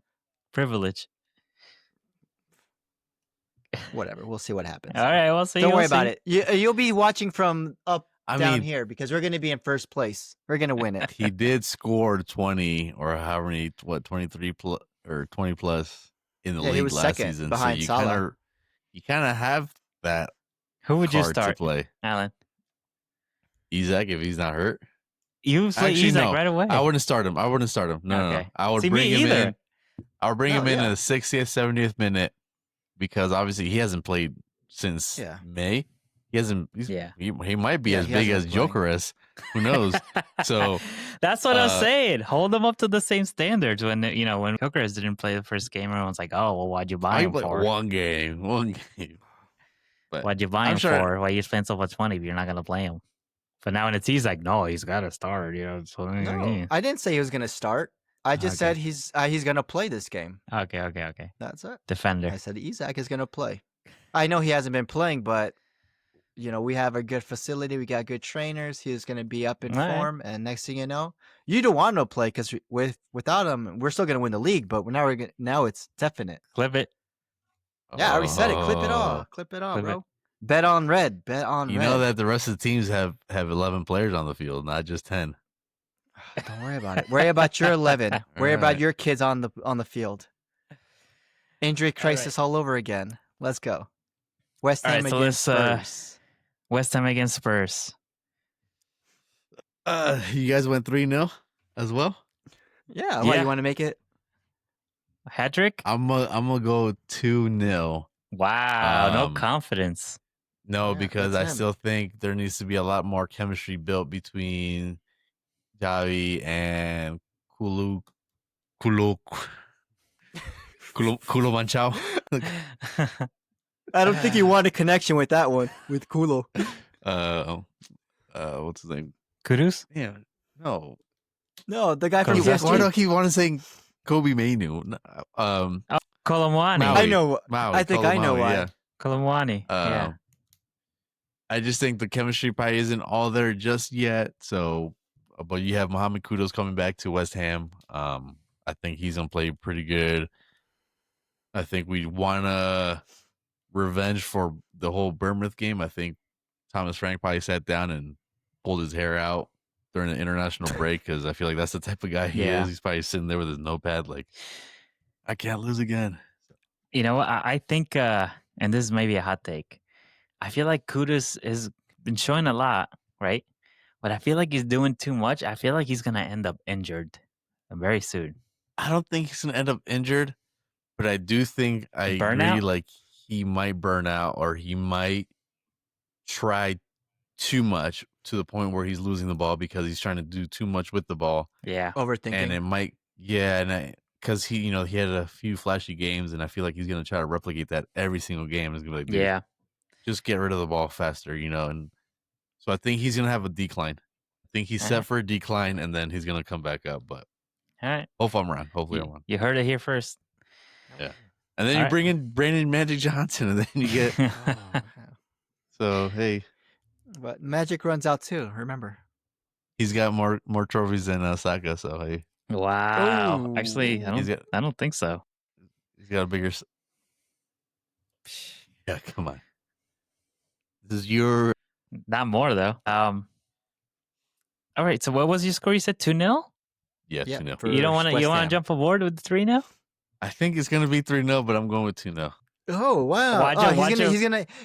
[SPEAKER 3] privilege?
[SPEAKER 1] Whatever. We'll see what happens.
[SPEAKER 3] All right. We'll see.
[SPEAKER 1] Don't worry about it. You'll be watching from down here because we're going to be in first place. We're going to win it.
[SPEAKER 2] He did score 20 or however many, 23 plus or 20 plus in the league last season.
[SPEAKER 1] Behind
[SPEAKER 2] so
[SPEAKER 1] Salah.
[SPEAKER 2] You kind of have that.
[SPEAKER 3] Who would you start
[SPEAKER 2] to play?
[SPEAKER 3] Alan?
[SPEAKER 2] Isaac, if he's not hurt.
[SPEAKER 3] You play Isaac right away.
[SPEAKER 2] I wouldn't start him. No, okay. No. I would bring him in. I would bring him in the 60th, 70th minute because obviously he hasn't played since May. He hasn't. He might be as big as Gyökeres. Who knows? So
[SPEAKER 3] that's what I'm saying. Hold him up to the same standards. When when Gyökeres didn't play the first game, everyone's like, "Oh, well, why'd you buy him for?"
[SPEAKER 2] One game.
[SPEAKER 3] But why'd you buy him for? Why you spend so much money if you're not gonna play him? But now when he's like, no, he's got to start. So
[SPEAKER 1] no, I didn't say he was going to start. I just said he's going to play this game.
[SPEAKER 3] Okay.
[SPEAKER 1] That's it.
[SPEAKER 3] Defender.
[SPEAKER 1] I said Isaac is going to play. I know he hasn't been playing, but we have a good facility. We got good trainers. He's going to be up in form. And next thing you know, you don't want to play because without him, we're still going to win the league. But now it's definite.
[SPEAKER 3] Clip it.
[SPEAKER 1] Yeah, I already said it. Clip it all. Clip it all, bro. Bet on red. Bet on red.
[SPEAKER 2] You know that the rest of the teams have 11 players on the field, not just 10.
[SPEAKER 1] Don't worry about it. Worry about your 11. Worry about your kids on the field. Injury crisis all over again. Let's go. West Ham against Spurs.
[SPEAKER 3] West Ham against Spurs.
[SPEAKER 2] You guys went 3-0 as well?
[SPEAKER 1] Yeah. Why you want to make it?
[SPEAKER 3] Hat trick?
[SPEAKER 2] I'm gonna go 2-0.
[SPEAKER 3] Wow, no confidence.
[SPEAKER 2] No, because I still think there needs to be a lot more chemistry built between Javi and Kulu Manchao.
[SPEAKER 1] I don't think you want a connection with that one, with Kulo.
[SPEAKER 2] What's his name?
[SPEAKER 3] Kudus?
[SPEAKER 2] Yeah, no,
[SPEAKER 1] the guy from PSG.
[SPEAKER 2] Why do I keep wanting to say Kobe Mainu?
[SPEAKER 3] Kolomwani.
[SPEAKER 1] I know. I think I know why.
[SPEAKER 3] Yeah. Kolomwani.
[SPEAKER 2] I just think the chemistry probably isn't all there just yet. So, but you have Mohamed Kudus coming back to West Ham. I think he's gonna play pretty good. I think we want to revenge for the whole Bournemouth game. I think Thomas Frank probably sat down and pulled his hair out during the international break because I feel like that's the type of guy he is. He's probably sitting there with his notepad like, I can't lose again.
[SPEAKER 3] You know what? I think, and this is maybe a hot take, I feel like Kudus has been showing a lot, right? But I feel like he's doing too much. I feel like he's going to end up injured very soon.
[SPEAKER 2] I don't think he's going to end up injured, but I do think I agree. Like he might burn out or he might try too much to the point where he's losing the ball because he's trying to do too much with the ball.
[SPEAKER 3] Yeah.
[SPEAKER 1] Overthinking.
[SPEAKER 2] And it might, because he had a few flashy games and I feel like he's going to try to replicate that every single game. He's going to be like, just get rid of the ball faster, and so I think he's going to have a decline. I think he's set for a decline and then he's going to come back up, but
[SPEAKER 3] all right.
[SPEAKER 2] Hopefully I'm wrong. Hopefully I'm wrong.
[SPEAKER 3] You heard it here first.
[SPEAKER 2] Yeah. And then you bring in Brandon Magic Johnson and then you get So, hey.
[SPEAKER 1] But Magic runs out too, remember.
[SPEAKER 2] He's got more trophies than Saka, so hey.
[SPEAKER 3] Wow. Ooh. Actually, I don't think so.
[SPEAKER 2] He's got a bigger Yeah, come on. This is your
[SPEAKER 3] not more though. All right, so what was your score? You said 2-0?
[SPEAKER 2] Yeah, 2-0.
[SPEAKER 3] You don't want to jump aboard with 3-0?
[SPEAKER 2] I think it's gonna be 3-0, but I'm going with 2-0.
[SPEAKER 1] Oh wow!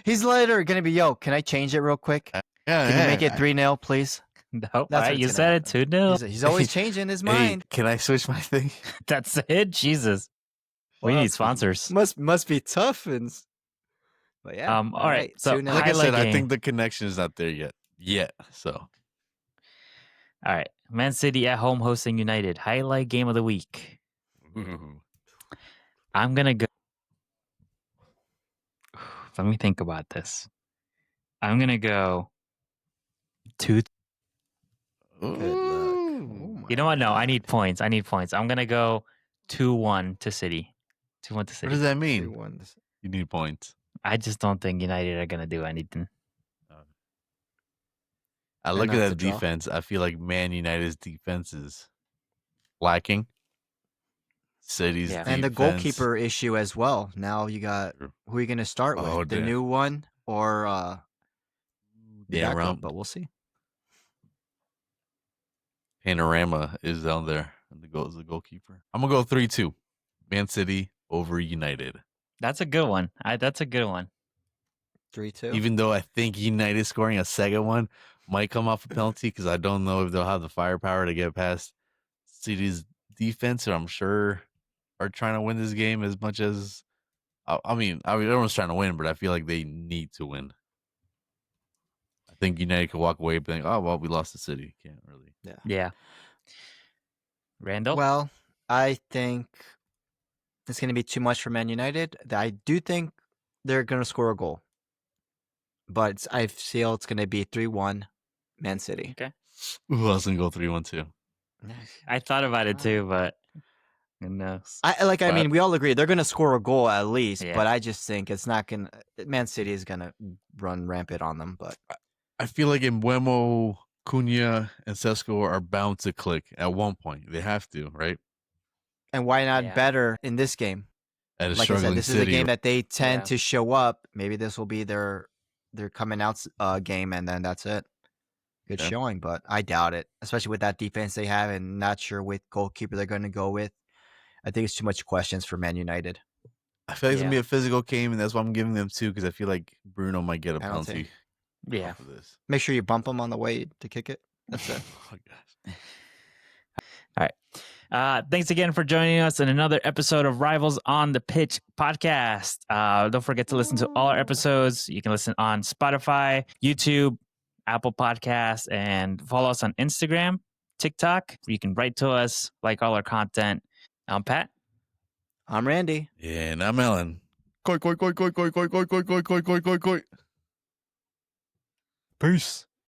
[SPEAKER 1] He's later gonna be. Yo, can I change it real quick? Can you make it 3-0, please?
[SPEAKER 3] No, right, you said it 2-0.
[SPEAKER 1] He's always changing his mind.
[SPEAKER 2] Can I switch my thing?
[SPEAKER 3] That's it. Jesus, we need sponsors.
[SPEAKER 1] Must be tough But yeah.
[SPEAKER 3] All right. So
[SPEAKER 2] like I said, I think the connection is not there yet. So.
[SPEAKER 3] All right, Man City at home hosting United. Highlight game of the week. I'm gonna go. Let me think about this. I'm gonna go 2.
[SPEAKER 1] Good luck. Oh
[SPEAKER 3] you know what? No, I need points. I'm gonna go 2-1 to City. 2-1 to City.
[SPEAKER 2] What does that mean? You need points.
[SPEAKER 3] I just don't think United are gonna do anything.
[SPEAKER 2] I look at that defense. I feel like Man United's defense is lacking. City's defense.
[SPEAKER 1] And the goalkeeper issue as well. Now you got who are you going to start with? The new one or backup? But we'll see.
[SPEAKER 2] Panorama is down there. And the goalkeeper. I'm gonna go 3-2. Man City over United.
[SPEAKER 3] That's a good one. That's a good one.
[SPEAKER 1] 3-2.
[SPEAKER 2] Even though I think United scoring a second one might come off a penalty because I don't know if they'll have the firepower to get past City's defense, or I'm sure are trying to win this game as much as I mean everyone's trying to win, but I feel like they need to win. I think United could walk away and think, oh well, we lost to City. Can't really.
[SPEAKER 3] Yeah. Randall?
[SPEAKER 1] Well, I think it's going to be too much for Man United. I do think they're going to score a goal. But I feel it's going to be 3-1 Man City.
[SPEAKER 3] Okay.
[SPEAKER 2] Who else can go 3-1 too?
[SPEAKER 3] I thought about it too, but who knows?
[SPEAKER 1] I mean, we all agree they're going to score a goal at least, but I just think it's not going to. Man City is going to run rampant on them. But
[SPEAKER 2] I feel like Mbeumo, Cunha, and Sesko are bound to click at one point. They have to, right?
[SPEAKER 1] And why not better in this game?
[SPEAKER 2] At a
[SPEAKER 1] like I said, this is a game that they tend to show up. Maybe this will be their coming out game, and then that's it. Good showing, but I doubt it, especially with that defense they have, and not sure with goalkeeper they're going to go with. I think it's too much questions for Man United.
[SPEAKER 2] I feel like it's going to be a physical game, and that's why I'm giving them 2, because I feel like Bruno might get a penalty.
[SPEAKER 3] Yeah.
[SPEAKER 2] For this.
[SPEAKER 1] Make sure you bump him on the way to kick it. That's it.
[SPEAKER 2] Oh, gosh.
[SPEAKER 3] All right. Thanks again for joining us in another episode of Rivals on the Pitch podcast. Don't forget to listen to all our episodes. You can listen on Spotify, YouTube, Apple Podcasts, and follow us on Instagram, TikTok. You can write to us, like all our content. I'm Pat.
[SPEAKER 1] I'm Randy.
[SPEAKER 2] Yeah, and I'm Ellen. Koi, koi, koi, koi, koi, koi, koi, koi, koi, koi, koi, koi, koi.
[SPEAKER 3] Peace.